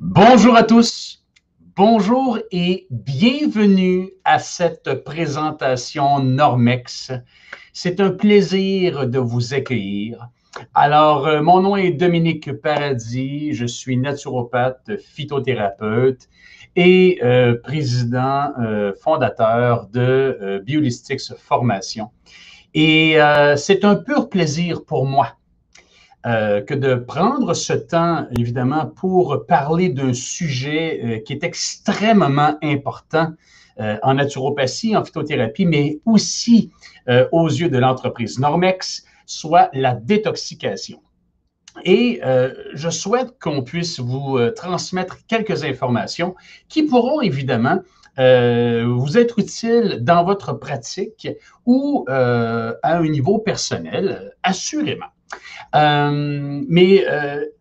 Bonjour à tous, bonjour et bienvenue à cette présentation Normex. C'est un plaisir de vous accueillir. Alors, mon nom est Dominique Paradis, je suis naturopathe, phytothérapeute et président fondateur de Biolistics Formation. Et c'est un pur plaisir pour moi que de prendre ce temps, évidemment, pour parler d'un sujet qui est extrêmement important en naturopathie, en phytothérapie, mais aussi aux yeux de l'entreprise Normex, soit la détoxication. Et je souhaite qu'on puisse vous transmettre quelques informations qui pourront évidemment vous être utiles dans votre pratique ou à un niveau personnel, assurément. Mais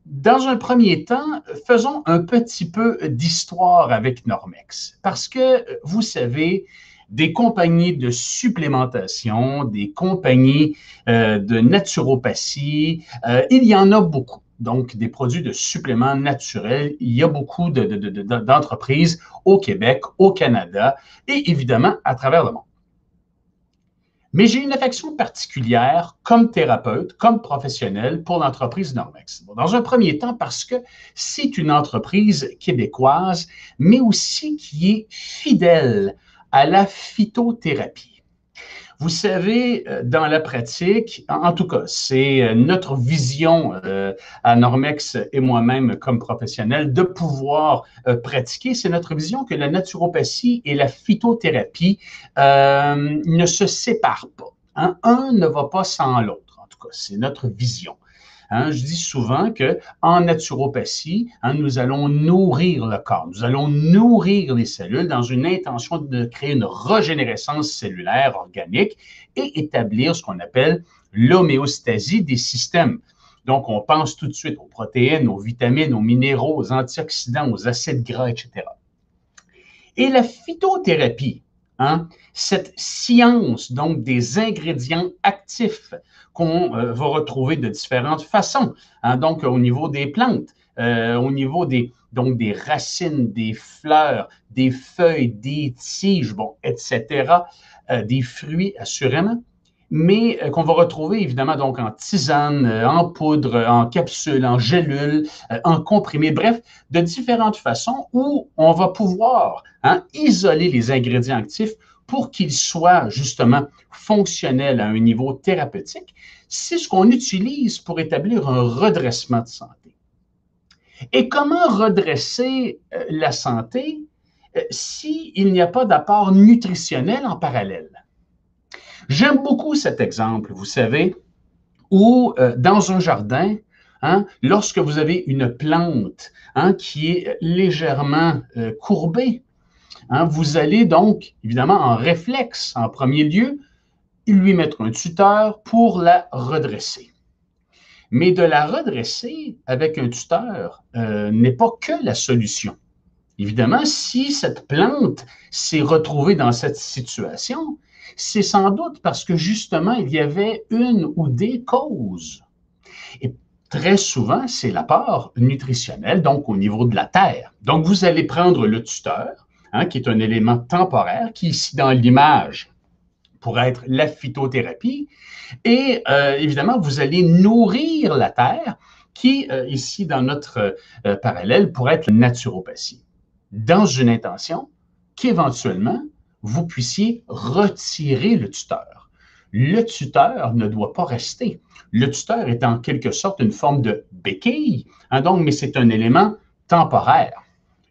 dans un premier temps, faisons un petit peu d'histoire avec Normex. Parce que, vous savez, des compagnies de supplémentation, des compagnies de naturopathie, il y en a beaucoup. Donc, des produits de suppléments naturels, il y a beaucoup d'entreprises au Québec, au Canada et évidemment à travers le monde. Mais j'ai une affection particulière comme thérapeute, comme professionnel pour l'entreprise Normex. Bon, dans un premier temps, parce que c'est une entreprise québécoise, mais aussi qui est fidèle à la phytothérapie. Vous savez, dans la pratique, en tout cas, c'est notre vision à Normex et moi-même comme professionnel de pouvoir pratiquer. C'est notre vision que la naturopathie et la phytothérapie ne se séparent pas. Hein? Un ne va pas sans l'autre. En tout cas, c'est notre vision. Hein, je dis souvent qu'en naturopathie, hein, nous allons nourrir le corps, nous allons nourrir les cellules dans une intention de créer une régénérescence cellulaire organique et établir ce qu'on appelle l'homéostasie des systèmes. Donc, on pense tout de suite aux protéines, aux vitamines, aux minéraux, aux antioxydants, aux acides gras, etc. Et la phytothérapie, hein, cette science donc des ingrédients actifs qu'on va retrouver de différentes façons, hein, donc au niveau des plantes, au niveau donc des racines, des fleurs, des feuilles, des tiges, bon, etc., des fruits assurément, mais qu'on va retrouver évidemment donc en tisane, en poudre, en capsule, en gélule, en comprimé, bref, de différentes façons où on va pouvoir isoler les ingrédients actifs pour qu'ils soient justement fonctionnels à un niveau thérapeutique. C'est ce qu'on utilise pour établir un redressement de santé. Et comment redresser la santé s'il n'y a pas d'apport nutritionnel en parallèle? J'aime beaucoup cet exemple, vous savez, où dans un jardin, hein, lorsque vous avez une plante hein, qui est légèrement courbée, hein, vous allez donc, évidemment, en réflexe, en premier lieu, lui mettre un tuteur pour la redresser. Mais de la redresser avec un tuteur n'est pas que la solution. Évidemment, si cette plante s'est retrouvée dans cette situation, c'est sans doute parce que justement, il y avait une ou des causes. Et très souvent, c'est l'apport nutritionnel, donc au niveau de la terre. Donc, vous allez prendre le tuteur, hein, qui est un élément temporaire, qui ici dans l'image pourrait être la phytothérapie, et évidemment, vous allez nourrir la terre, qui ici dans notre parallèle pourrait être la naturopathie, dans une intention qu'éventuellement, vous puissiez retirer le tuteur. Le tuteur ne doit pas rester. Le tuteur est en quelque sorte une forme de béquille, hein, donc, mais c'est un élément temporaire.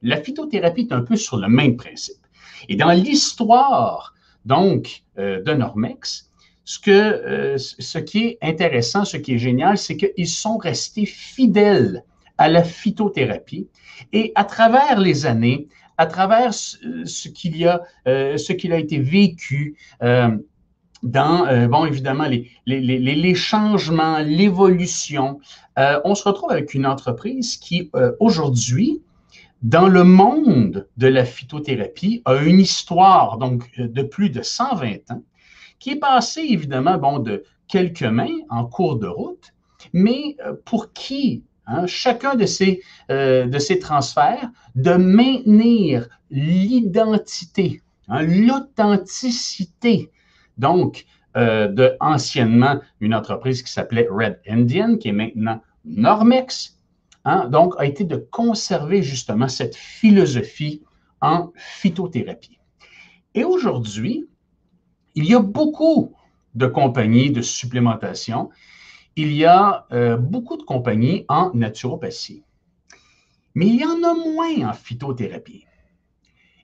La phytothérapie est un peu sur le même principe. Et dans l'histoire, donc, de Normex, ce qui est intéressant, ce qui est génial, c'est qu'ils sont restés fidèles à la phytothérapie et à travers les années, à travers ce qu'il a été vécu, dans, bon, évidemment, les changements, l'évolution, on se retrouve avec une entreprise qui, aujourd'hui, dans le monde de la phytothérapie, a une histoire donc de plus de 120 ans, qui est passée, évidemment, bon, de quelques mains en cours de route, mais pour qui hein, chacun de ces transferts, de maintenir l'identité, hein, l'authenticité, donc, de anciennement une entreprise qui s'appelait Red Indian, qui est maintenant Normex, hein, donc a été de conserver justement cette philosophie en phytothérapie. Et aujourd'hui, il y a beaucoup de compagnies de supplémentation. Il y a beaucoup de compagnies en naturopathie. Mais il y en a moins en phytothérapie.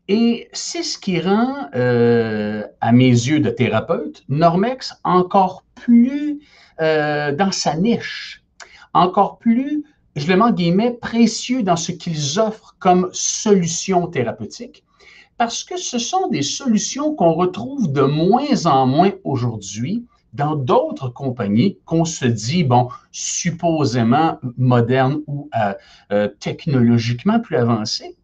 Et c'est ce qui rend, à mes yeux de thérapeute, Normex encore plus dans sa niche, encore plus, je le mets en guillemets, précieux dans ce qu'ils offrent comme solution thérapeutique, parce que ce sont des solutions qu'on retrouve de moins en moins aujourd'hui dans d'autres compagnies qu'on se dit, bon, supposément modernes ou technologiquement plus avancées.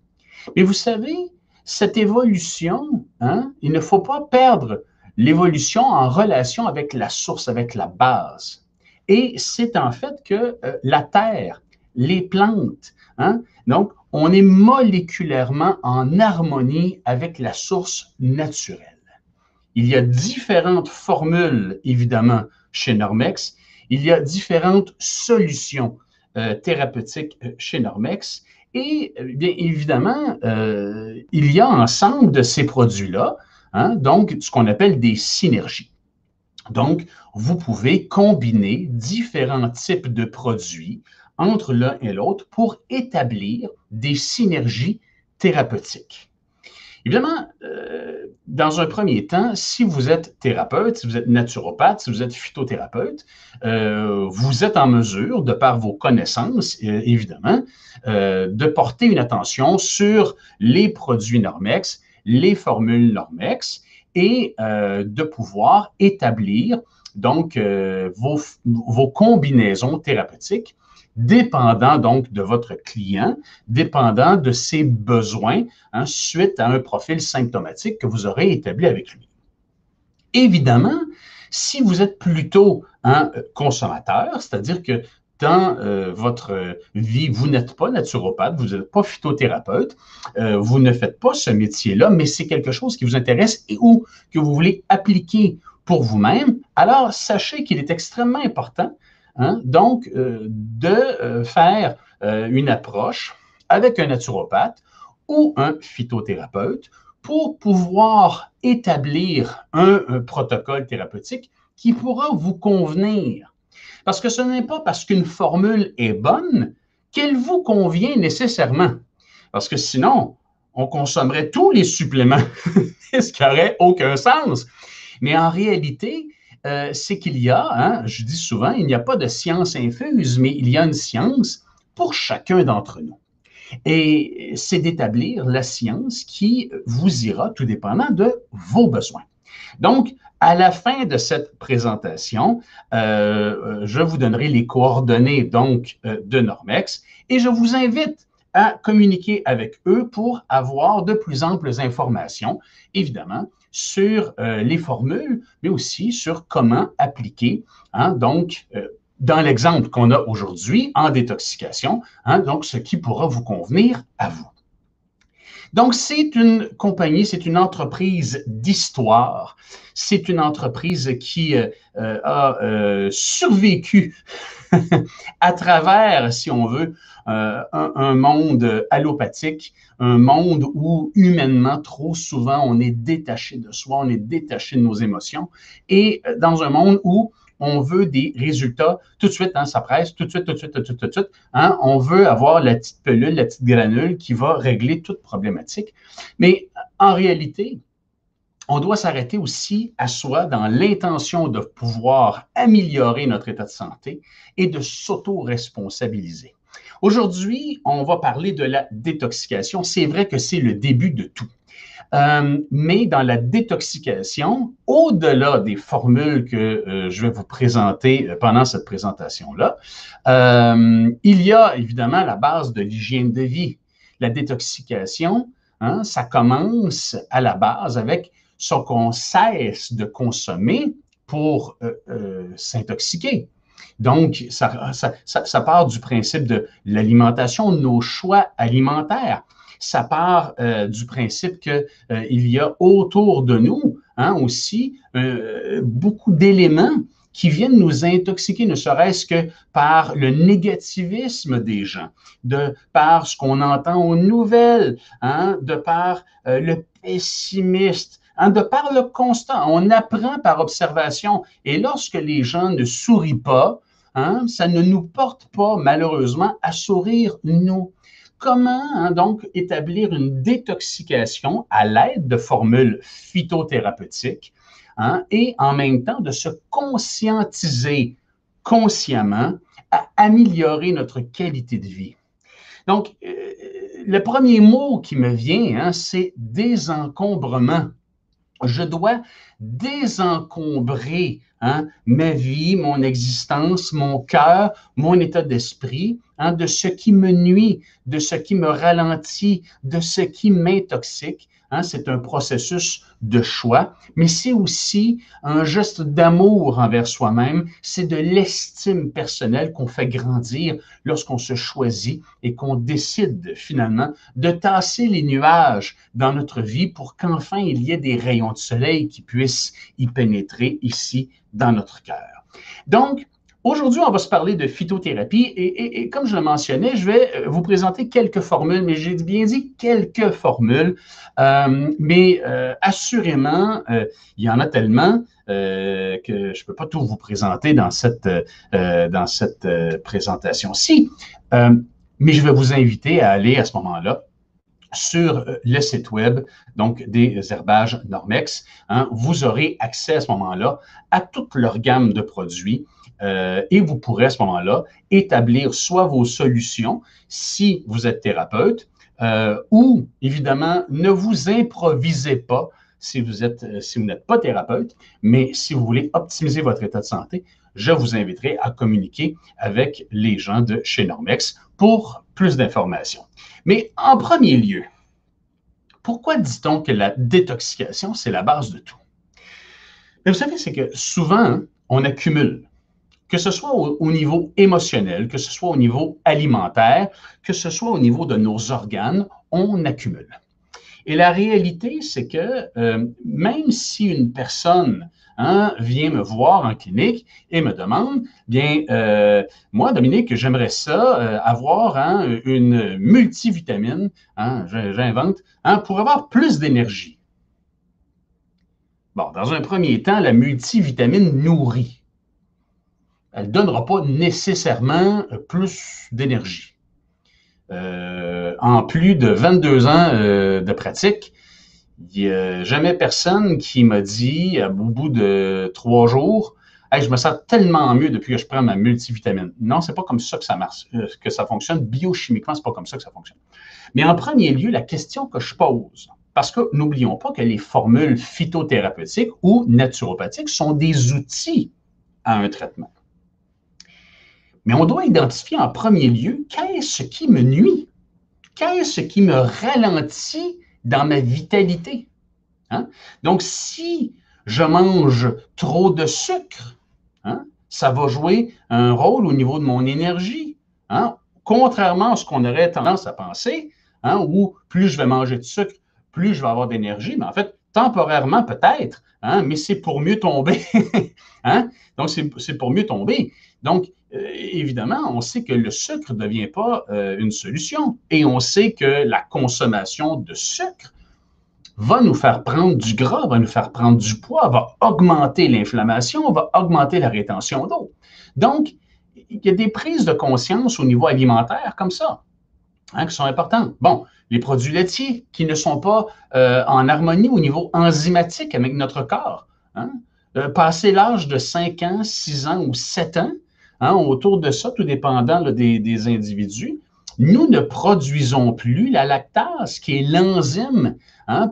Mais vous savez, cette évolution, hein, il ne faut pas perdre l'évolution en relation avec la source, avec la base. Et c'est en fait que la terre, les plantes, hein, donc on est moléculairement en harmonie avec la source naturelle. Il y a différentes formules, évidemment, chez Normex. Il y a différentes solutions thérapeutiques chez Normex. Et bien évidemment, il y a ensemble de ces produits-là, hein, donc ce qu'on appelle des synergies. Donc, vous pouvez combiner différents types de produits entre l'un et l'autre pour établir des synergies thérapeutiques. Évidemment, dans un premier temps, si vous êtes thérapeute, si vous êtes naturopathe, si vous êtes phytothérapeute, vous êtes en mesure, de par vos connaissances, évidemment, de porter une attention sur les produits Normex, les formules Normex, et de pouvoir établir donc vos combinaisons thérapeutiques dépendant donc de votre client, dépendant de ses besoins, hein, suite à un profil symptomatique que vous aurez établi avec lui. Évidemment, si vous êtes plutôt un consommateur, c'est-à-dire que dans votre vie, vous n'êtes pas naturopathe, vous n'êtes pas phytothérapeute, vous ne faites pas ce métier-là, mais c'est quelque chose qui vous intéresse et ou que vous voulez appliquer pour vous-même, alors sachez qu'il est extrêmement important, hein, donc de faire une approche avec un naturopathe ou un phytothérapeute pour pouvoir établir un protocole thérapeutique qui pourra vous convenir. Parce que ce n'est pas parce qu'une formule est bonne qu'elle vous convient nécessairement. Parce que sinon, on consommerait tous les suppléments, ce qui n'aurait aucun sens. Mais en réalité, c'est qu'il y a, hein, je dis souvent, il n'y a pas de science infuse, mais il y a une science pour chacun d'entre nous. Et c'est d'établir la science qui vous ira tout dépendant de vos besoins. Donc, à la fin de cette présentation, je vous donnerai les coordonnées donc de Normex et je vous invite à communiquer avec eux pour avoir de plus amples informations, évidemment, sur les formules, mais aussi sur comment appliquer, hein, donc, dans l'exemple qu'on a aujourd'hui en détoxication, hein, donc ce qui pourra vous convenir à vous. Donc, c'est une compagnie, c'est une entreprise d'histoire. C'est une entreprise qui a survécu à travers, si on veut, un monde allopathique, un monde où humainement, trop souvent, on est détaché de soi, on est détaché de nos émotions, et dans un monde où on veut des résultats tout de suite, hein, ça presse, tout de suite, tout de suite, tout de suite, tout de suite. Hein, on veut avoir la petite pelule, la petite granule qui va régler toute problématique. Mais en réalité, on doit s'arrêter aussi à soi dans l'intention de pouvoir améliorer notre état de santé et de s'auto-responsabiliser. Aujourd'hui, on va parler de la détoxication. C'est vrai que c'est le début de tout. Mais dans la détoxication, au-delà des formules que je vais vous présenter pendant cette présentation-là, il y a évidemment la base de l'hygiène de vie. La détoxication, hein, ça commence à la base avec ce qu'on cesse de consommer pour s'intoxiquer. Donc, ça part du principe de l'alimentation, de nos choix alimentaires. Ça part du principe qu'il y a autour de nous aussi beaucoup d'éléments qui viennent nous intoxiquer, ne serait-ce que par le négativisme des gens, par ce qu'on entend aux nouvelles, de par le pessimiste, de par le constat. On apprend par observation. Et lorsque les gens ne sourient pas, ça ne nous porte pas, malheureusement, à sourire, nous. Comment donc établir une détoxication à l'aide de formules phytothérapeutiques et en même temps de se conscientiser consciemment à améliorer notre qualité de vie? Donc, le premier mot qui me vient, c'est désencombrement. Je dois désencombrer ma vie, mon existence, mon cœur, mon état d'esprit, de ce qui me nuit, de ce qui me ralentit, de ce qui m'intoxique. C'est un processus de choix, mais c'est aussi un geste d'amour envers soi-même. C'est de l'estime personnelle qu'on fait grandir lorsqu'on se choisit et qu'on décide finalement de tasser les nuages dans notre vie pour qu'enfin il y ait des rayons de soleil qui puissent y pénétrer ici dans notre cœur. Donc, aujourd'hui, on va se parler de phytothérapie et comme je le mentionnais, je vais vous présenter quelques formules, mais j'ai bien dit quelques formules, mais assurément, il y en a tellement que je ne peux pas tout vous présenter dans cette présentation-ci, mais je vais vous inviter à aller à ce moment-là sur le site web donc des herbages Normex. Vous aurez accès à ce moment-là à toute leur gamme de produits et vous pourrez à ce moment-là établir soit vos solutions si vous êtes thérapeute ou évidemment ne vous improvisez pas si vous n'êtes pas thérapeute, mais si vous voulez optimiser votre état de santé, je vous inviterai à communiquer avec les gens de chez Normex pour plus d'informations. Mais en premier lieu, pourquoi dit-on que la détoxication, c'est la base de tout? Mais vous savez, c'est que souvent, on accumule, que ce soit au niveau émotionnel, que ce soit au niveau alimentaire, que ce soit au niveau de nos organes, on accumule. Et la réalité, c'est que même si une personne vient me voir en clinique et me demande, bien, moi, Dominique, j'aimerais ça avoir une multivitamine, j'invente, pour avoir plus d'énergie. Bon, dans un premier temps, la multivitamine nourrit. Elle ne donnera pas nécessairement plus d'énergie. En plus de 22 ans de pratique, il n'y a jamais personne qui m'a dit, au bout de 3 jours, hey, je me sens tellement mieux depuis que je prends ma multivitamine. Non, c'est pas comme ça que ça marche, que ça fonctionne. Biochimiquement, c'est pas comme ça que ça fonctionne. Mais en premier lieu, la question que je pose, parce que n'oublions pas que les formules phytothérapeutiques ou naturopathiques sont des outils à un traitement. Mais on doit identifier en premier lieu qu'est-ce qui me nuit, qu'est-ce qui me ralentit dans ma vitalité. Donc, si je mange trop de sucre, ça va jouer un rôle au niveau de mon énergie. Contrairement à ce qu'on aurait tendance à penser, où plus je vais manger de sucre, plus je vais avoir d'énergie, mais en fait, temporairement peut-être, mais c'est pour mieux tomber. Donc, c'est pour mieux tomber. Donc, évidemment, on sait que le sucre ne devient pas une solution et on sait que la consommation de sucre va nous faire prendre du gras, va nous faire prendre du poids, va augmenter l'inflammation, va augmenter la rétention d'eau. Donc, il y a des prises de conscience au niveau alimentaire comme ça, qui sont importantes. Bon, les produits laitiers qui ne sont pas en harmonie au niveau enzymatique avec notre corps. Passé l'âge de 5 ans, 6 ans ou 7 ans, autour de ça, tout dépendant là, des individus, nous ne produisons plus la lactase, qui est l'enzyme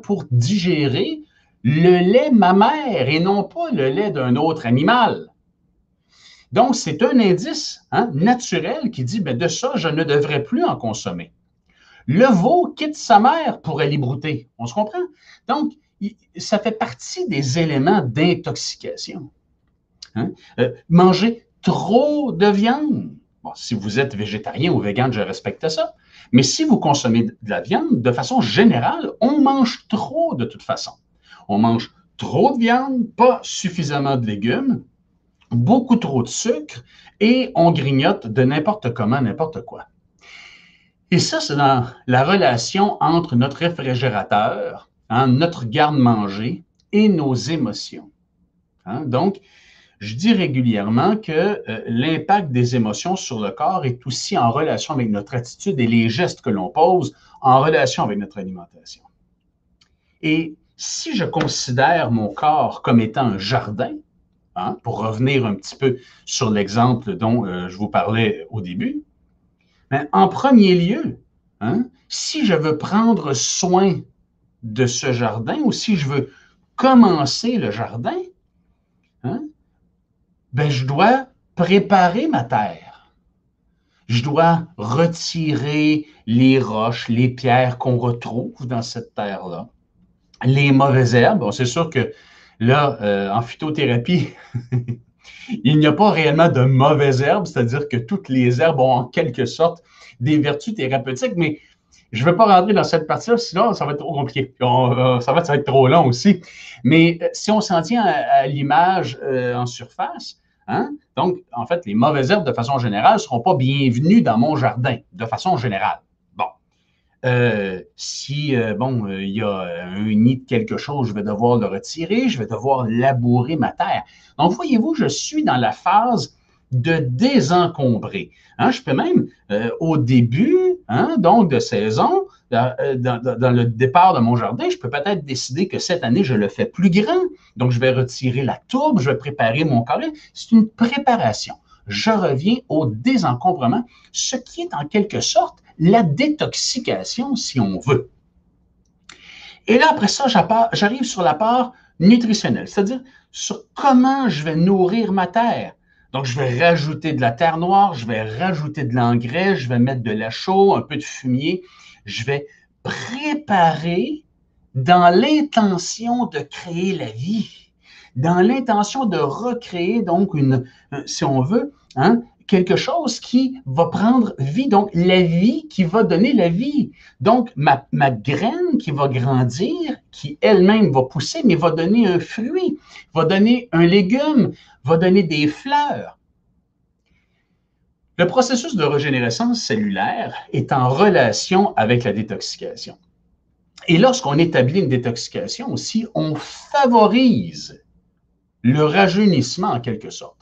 pour digérer le lait mammaire et non pas le lait d'un autre animal. Donc, c'est un indice naturel qui dit, de ça, je ne devrais plus en consommer. Le veau quitte sa mère pour aller brouter. On se comprend? Donc, ça fait partie des éléments d'intoxication. Manger trop de viande. Bon, si vous êtes végétarien ou vegan, je respecte ça. Mais si vous consommez de la viande, de façon générale, on mange trop de toute façon. On mange trop de viande, pas suffisamment de légumes, beaucoup trop de sucre et on grignote de n'importe comment, n'importe quoi. Et ça, c'est dans la relation entre notre réfrigérateur, hein, notre garde-manger et nos émotions. Hein? Donc, je dis régulièrement que l'impact des émotions sur le corps est aussi en relation avec notre attitude et les gestes que l'on pose en relation avec notre alimentation. Et si je considère mon corps comme étant un jardin, hein, pour revenir un petit peu sur l'exemple dont je vous parlais au début, ben, en premier lieu, hein, si je veux prendre soin de ce jardin ou si je veux commencer le jardin, hein, ben, je dois préparer ma terre. Je dois retirer les roches, les pierres qu'on retrouve dans cette terre-là, les mauvaises herbes. Bon, c'est sûr que là, en phytothérapie, il n'y a pas réellement de mauvaises herbes, c'est-à-dire que toutes les herbes ont en quelque sorte des vertus thérapeutiques, mais je ne veux pas rentrer dans cette partie-là, sinon ça va être trop compliqué. Ça va être trop long aussi. Mais si on s'en tient à l'image en surface, hein, donc en fait, les mauvaises herbes, de façon générale, ne seront pas bienvenues dans mon jardin, de façon générale. Bon. Si, il y a un nid de quelque chose, je vais devoir le retirer, je vais devoir labourer ma terre. Donc, voyez-vous, je suis dans la phase de désencombrer. Hein, je peux même, au début, hein, donc de saison, dans le départ de mon jardin, je peux peut-être décider que cette année, je le fais plus grand. Donc, je vais retirer la tourbe, je vais préparer mon carré. C'est une préparation. Je reviens au désencombrement, ce qui est en quelque sorte la détoxication, si on veut. Et là, après ça, j'arrive sur la part nutritionnelle, c'est-à-dire sur comment je vais nourrir ma terre. Donc, je vais rajouter de la terre noire, je vais rajouter de l'engrais, je vais mettre de la chaux, un peu de fumier. Je vais préparer dans l'intention de créer la vie, dans l'intention de recréer, donc, si on veut, hein, quelque chose qui va prendre vie, donc la vie qui va donner la vie. Donc, ma graine qui va grandir, qui elle-même va pousser, mais va donner un fruit, va donner un légume, va donner des fleurs. Le processus de régénérescence cellulaire est en relation avec la détoxication. Et lorsqu'on établit une détoxication aussi, on favorise le rajeunissement en quelque sorte.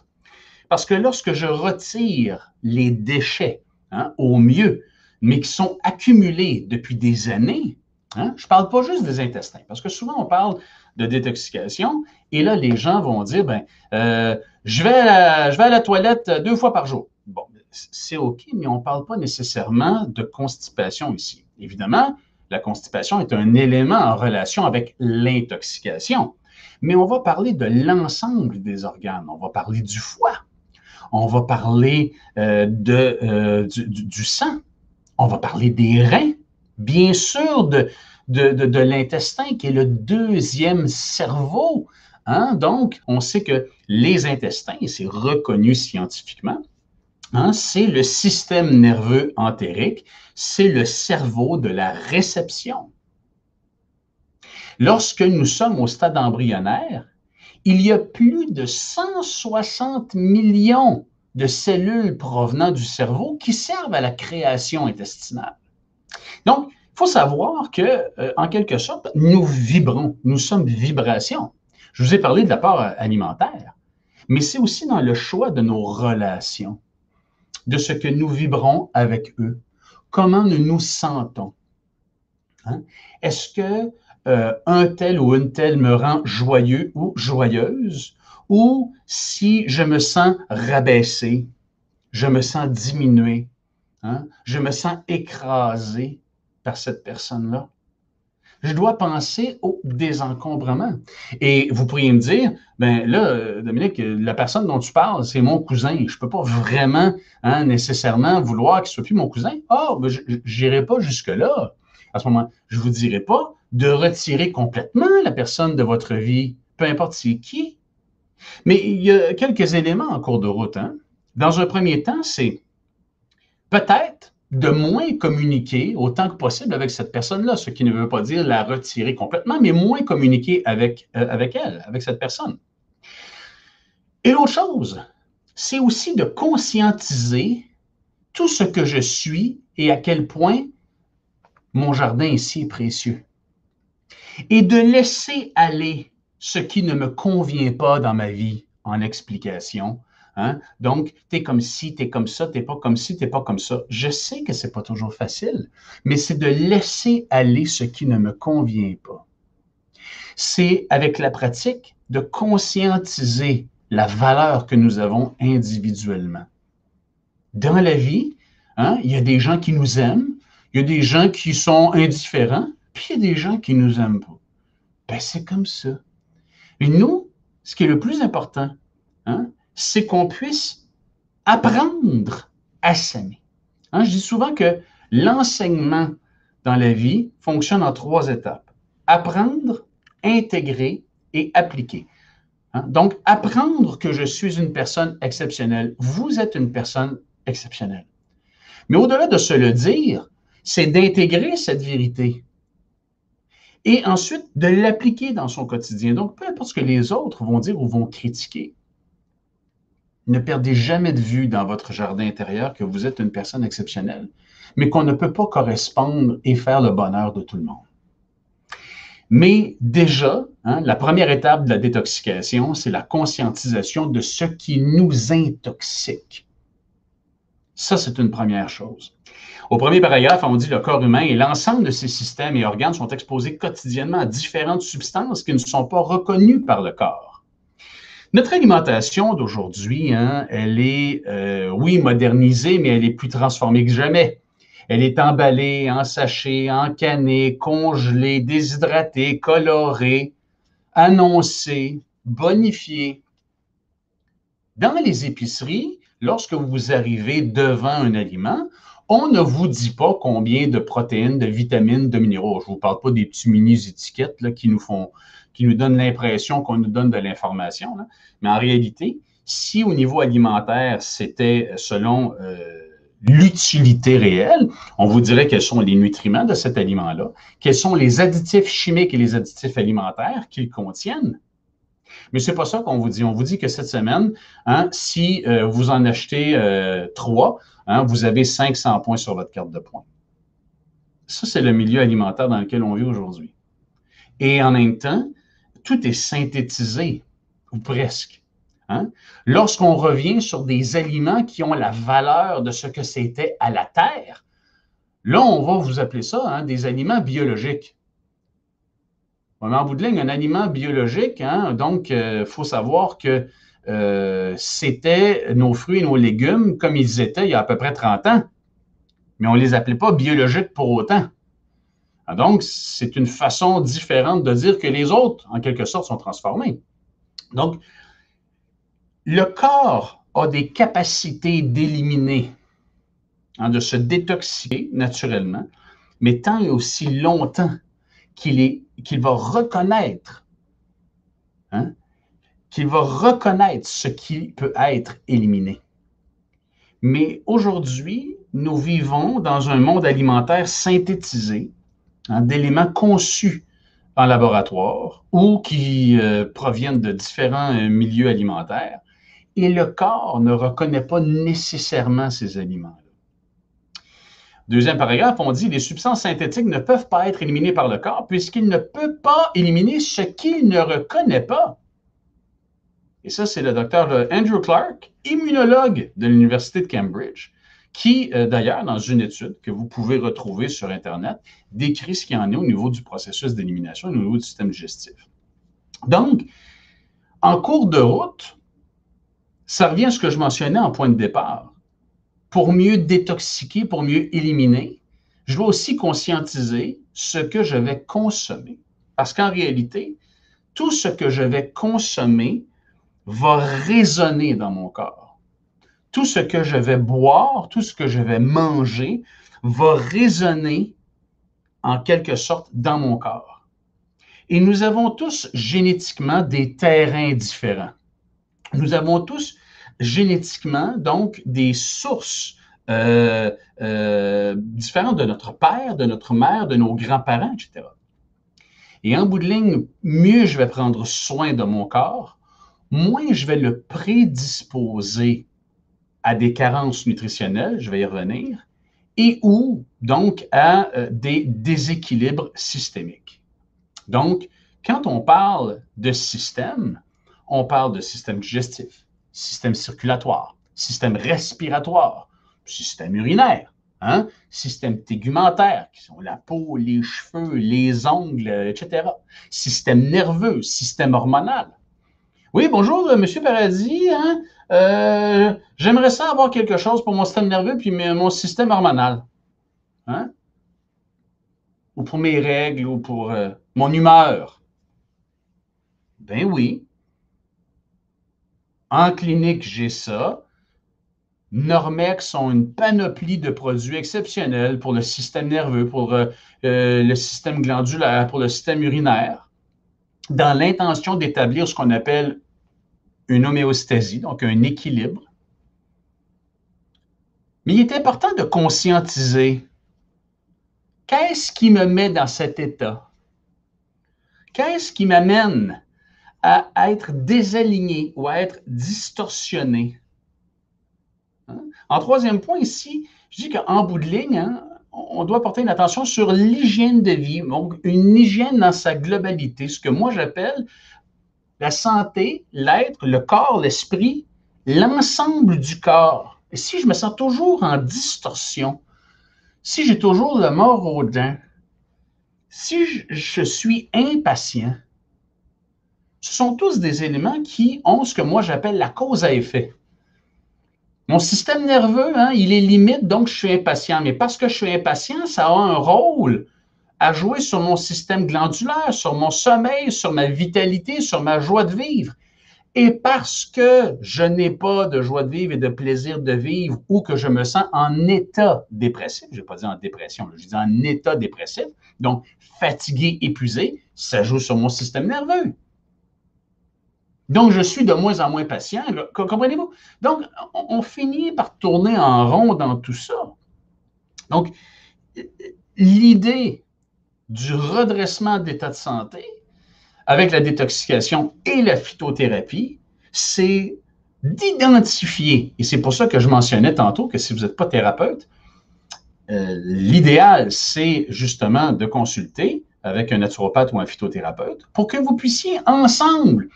Parce que lorsque je retire les déchets, hein, au mieux, mais qui sont accumulés depuis des années, hein, je ne parle pas juste des intestins, parce que souvent on parle de détoxication, et là les gens vont dire, je vais à la toilette 2 fois par jour. Bon, c'est OK, mais on ne parle pas nécessairement de constipation ici. Évidemment, la constipation est un élément en relation avec l'intoxication, mais on va parler de l'ensemble des organes, on va parler du foie. On va parler du sang, on va parler des reins, bien sûr de l'intestin qui est le deuxième cerveau. Hein? Donc, on sait que les intestins, et c'est reconnu scientifiquement, hein, c'est le système nerveux entérique, c'est le cerveau de la réception. Lorsque nous sommes au stade embryonnaire, il y a plus de 160 millions de cellules provenant du cerveau qui servent à la création intestinale. Donc, il faut savoir que, en quelque sorte, nous vibrons, nous sommes vibration. Je vous ai parlé de la part alimentaire, mais c'est aussi dans le choix de nos relations, de ce que nous vibrons avec eux, comment nous nous sentons. Hein? Est-ce que un tel ou une telle me rend joyeux ou joyeuse, ou si je me sens rabaissé, je me sens diminué, hein, je me sens écrasé par cette personne-là. Je dois penser au désencombrement. Et vous pourriez me dire, ben là, Dominique, la personne dont tu parles, c'est mon cousin. Je ne peux pas vraiment, hein, nécessairement vouloir qu'il ne soit plus mon cousin. Ah, ben, je n'irai pas jusque-là. À ce moment, je ne vous dirai pas de retirer complètement la personne de votre vie, peu importe c'est qui. Mais il y a quelques éléments en cours de route. Hein? Dans un premier temps, c'est peut-être de moins communiquer autant que possible avec cette personne-là, ce qui ne veut pas dire la retirer complètement, mais moins communiquer avec elle, avec cette personne. Et l'autre chose, c'est aussi de conscientiser tout ce que je suis et à quel point mon jardin ici est précieux. Et de laisser aller ce qui ne me convient pas dans ma vie en explication. Hein? Donc, tu es comme ci, tu es comme ça, tu n'es pas comme ci, tu n'es pas comme ça. Je sais que ce n'est pas toujours facile, mais c'est de laisser aller ce qui ne me convient pas. C'est avec la pratique de conscientiser la valeur que nous avons individuellement. Dans la vie, hein, il y a des gens qui nous aiment, il y a des gens qui sont indifférents, puis il y a des gens qui ne nous aiment pas. Ben, c'est comme ça. Et nous, ce qui est le plus important, hein, c'est qu'on puisse apprendre à s'aimer. Hein, je dis souvent que l'enseignement dans la vie fonctionne en 3 étapes. Apprendre, intégrer et appliquer. Hein? Donc, apprendre que je suis une personne exceptionnelle. Vous êtes une personne exceptionnelle. Mais au-delà de se le dire, c'est d'intégrer cette vérité et ensuite de l'appliquer dans son quotidien. Donc, peu importe ce que les autres vont dire ou vont critiquer, ne perdez jamais de vue dans votre jardin intérieur que vous êtes une personne exceptionnelle, mais qu'on ne peut pas correspondre et faire le bonheur de tout le monde. Mais déjà, hein, la première étape de la détoxication, c'est la conscientisation de ce qui nous intoxique. Ça, c'est une première chose. Au premier paragraphe, on dit le corps humain et l'ensemble de ses systèmes et organes sont exposés quotidiennement à différentes substances qui ne sont pas reconnues par le corps. Notre alimentation d'aujourd'hui, hein, elle est, oui, modernisée, mais elle est plus transformée que jamais. Elle est emballée, ensachée, encannée, congelée, déshydratée, colorée, annoncée, bonifiée. Dans les épiceries, lorsque vous arrivez devant un aliment, on ne vous dit pas combien de protéines, de vitamines, de minéraux. Je ne vous parle pas des petits mini-étiquettes là, qui nous donnent l'impression qu'on nous donne de l'information. Là. Mais en réalité, si au niveau alimentaire, c'était selon l'utilité réelle, on vous dirait quels sont les nutriments de cet aliment-là, quels sont les additifs chimiques et les additifs alimentaires qu'ils contiennent. Mais ce n'est pas ça qu'on vous dit. On vous dit que cette semaine, hein, si vous en achetez 3, hein, vous avez 500 points sur votre carte de points. Ça, c'est le milieu alimentaire dans lequel on vit aujourd'hui. Et en même temps, tout est synthétisé, ou presque. Hein? Lorsqu'on revient sur des aliments qui ont la valeur de ce que c'était à la Terre, là, on va vous appeler ça hein, des aliments biologiques. Mais en bout de ligne, un aliment biologique, hein, donc il faut savoir que c'était nos fruits et nos légumes comme ils étaient il y a à peu près 30 ans. Mais on ne les appelait pas biologiques pour autant. Donc, c'est une façon différente de dire que les autres, en quelque sorte, sont transformés. Donc, le corps a des capacités d'éliminer, hein, de se détoxiquer naturellement, mais tant et aussi longtemps qu'il va reconnaître, hein, qu'il va reconnaître ce qui peut être éliminé. Mais aujourd'hui, nous vivons dans un monde alimentaire synthétisé, hein, d'éléments conçus en laboratoire ou qui proviennent de différents milieux alimentaires, et le corps ne reconnaît pas nécessairement ces aliments-là. Deuxième paragraphe, on dit « Les substances synthétiques ne peuvent pas être éliminées par le corps puisqu'il ne peut pas éliminer ce qu'il ne reconnaît pas. » Et ça, c'est le docteur Andrew Clark, immunologue de l'Université de Cambridge, qui, d'ailleurs, dans une étude que vous pouvez retrouver sur Internet, décrit ce qu'il y en est au niveau du processus d'élimination et au niveau du système digestif. Donc, en cours de route, ça revient à ce que je mentionnais en point de départ. Pour mieux détoxiquer, pour mieux éliminer, je dois aussi conscientiser ce que je vais consommer. Parce qu'en réalité, tout ce que je vais consommer va résonner dans mon corps. Tout ce que je vais boire, tout ce que je vais manger va résonner en quelque sorte dans mon corps. Et nous avons tous génétiquement des terrains différents. Nous avons tous génétiquement, donc, des sources différentes de notre père, de notre mère, de nos grands-parents, etc. Et en bout de ligne, mieux je vais prendre soin de mon corps, moins je vais le prédisposer à des carences nutritionnelles, je vais y revenir, et ou donc à des déséquilibres systémiques. Donc, quand on parle de système, on parle de système digestif, système circulatoire, système respiratoire, système urinaire, hein, système tégumentaire, qui sont la peau, les cheveux, les ongles, etc. Système nerveux, système hormonal. Oui, bonjour, Monsieur Paradis. Hein? J'aimerais ça avoir quelque chose pour mon système nerveux puis mon système hormonal. Hein? Ou pour mes règles ou pour mon humeur. Ben oui. En clinique, j'ai ça. Normex ont une panoplie de produits exceptionnels pour le système nerveux, pour le système glandulaire, pour le système urinaire, dans l'intention d'établir ce qu'on appelle une homéostasie, donc un équilibre. Mais il est important de conscientiser qu'est-ce qui me met dans cet état? Qu'est-ce qui m'amène à être désaligné ou à être distorsionné? Hein? En troisième point ici, je dis qu'en bout de ligne, hein, on doit porter une attention sur l'hygiène de vie, donc une hygiène dans sa globalité, ce que moi j'appelle la santé, l'être, le corps, l'esprit, l'ensemble du corps. Et si je me sens toujours en distorsion, si j'ai toujours le mort aux dents, si je suis impatient, ce sont tous des éléments qui ont ce que moi j'appelle la cause à effet. Mon système nerveux, hein, il est limite, donc je suis impatient. Mais parce que je suis impatient, ça a un rôle à jouer sur mon système glandulaire, sur mon sommeil, sur ma vitalité, sur ma joie de vivre. Et parce que je n'ai pas de joie de vivre et de plaisir de vivre ou que je me sens en état dépressif, je n'ai pas dit en dépression, je dis en état dépressif, donc fatigué, épuisé, ça joue sur mon système nerveux. Donc, je suis de moins en moins patient. Comprenez-vous? Donc, on finit par tourner en rond dans tout ça. Donc, l'idée du redressement d'état de santé avec la détoxication et la phytothérapie, c'est d'identifier, et c'est pour ça que je mentionnais tantôt que si vous n'êtes pas thérapeute, l'idéal, c'est justement de consulter avec un naturopathe ou un phytothérapeute pour que vous puissiez ensemble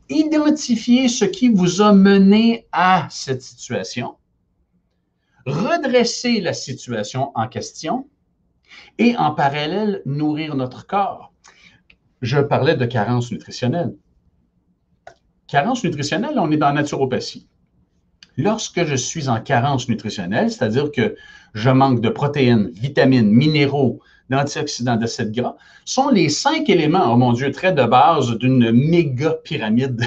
identifier ce qui vous a mené à cette situation, redresser la situation en question et en parallèle nourrir notre corps. Je parlais de carence nutritionnelle. Carence nutritionnelle, on est dans la naturopathie. Lorsque je suis en carence nutritionnelle, c'est-à-dire que je manque de protéines, vitamines, minéraux, d'antioxydants, d'acides gras, sont les 5 éléments, oh mon Dieu, très de base d'une méga pyramide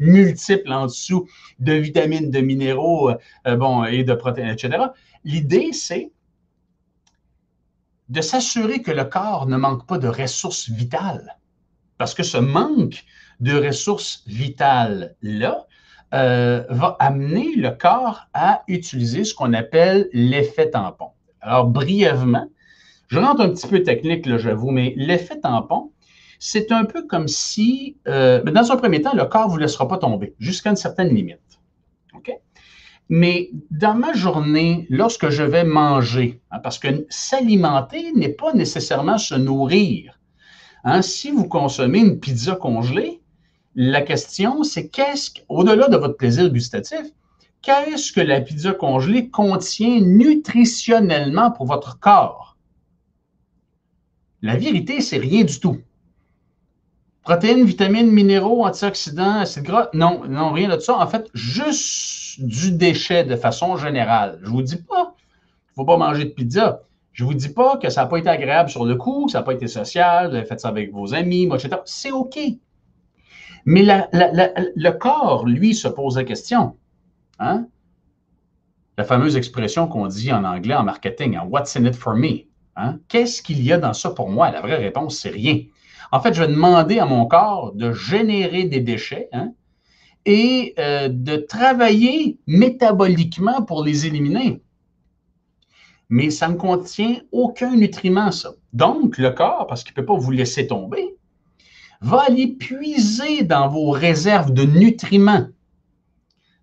multiple en dessous de vitamines, de minéraux et de protéines, etc. L'idée, c'est de s'assurer que le corps ne manque pas de ressources vitales. Parce que ce manque de ressources vitales-là va amener le corps à utiliser ce qu'on appelle l'effet tampon. Alors, brièvement, je rentre un petit peu technique, là, j'avoue, mais l'effet tampon, c'est un peu comme si, dans un premier temps, le corps ne vous laissera pas tomber jusqu'à une certaine limite. OK? Mais dans ma journée, lorsque je vais manger, hein, parce que s'alimenter n'est pas nécessairement se nourrir. Hein, si vous consommez une pizza congelée, la question, c'est au-delà de votre plaisir gustatif, qu'est-ce que la pizza congelée contient nutritionnellement pour votre corps? La vérité, c'est rien du tout. Protéines, vitamines, minéraux, antioxydants, acides gras, non, rien de ça. En fait, juste du déchet de façon générale. Je ne vous dis pas qu'il ne faut pas manger de pizza. Je ne vous dis pas que ça n'a pas été agréable sur le coup, que ça n'a pas été social, vous avez fait ça avec vos amis, etc. C'est OK. Mais le corps, lui, se pose la question. Hein? La fameuse expression qu'on dit en anglais, en marketing, hein, What's in it for me? Hein? Qu'est-ce qu'il y a dans ça pour moi? La vraie réponse, c'est rien. En fait, je vais demander à mon corps de générer des déchets, hein, et de travailler métaboliquement pour les éliminer. Mais ça ne contient aucun nutriment, ça. Donc, le corps, parce qu'il ne peut pas vous laisser tomber, va aller puiser dans vos réserves de nutriments,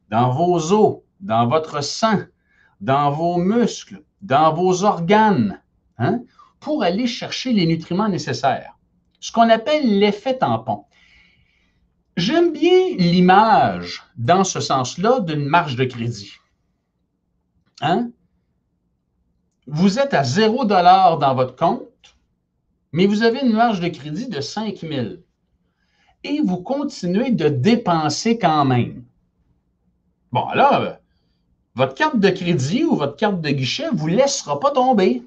dans vos os, dans votre sang, dans vos muscles, dans vos organes, hein, pour aller chercher les nutriments nécessaires. Ce qu'on appelle l'effet tampon. J'aime bien l'image, dans ce sens-là, d'une marge de crédit. Hein? Vous êtes à 0 $ dans votre compte, mais vous avez une marge de crédit de 5 000 et vous continuez de dépenser quand même. Bon, là, votre carte de crédit ou votre carte de guichet ne vous laissera pas tomber.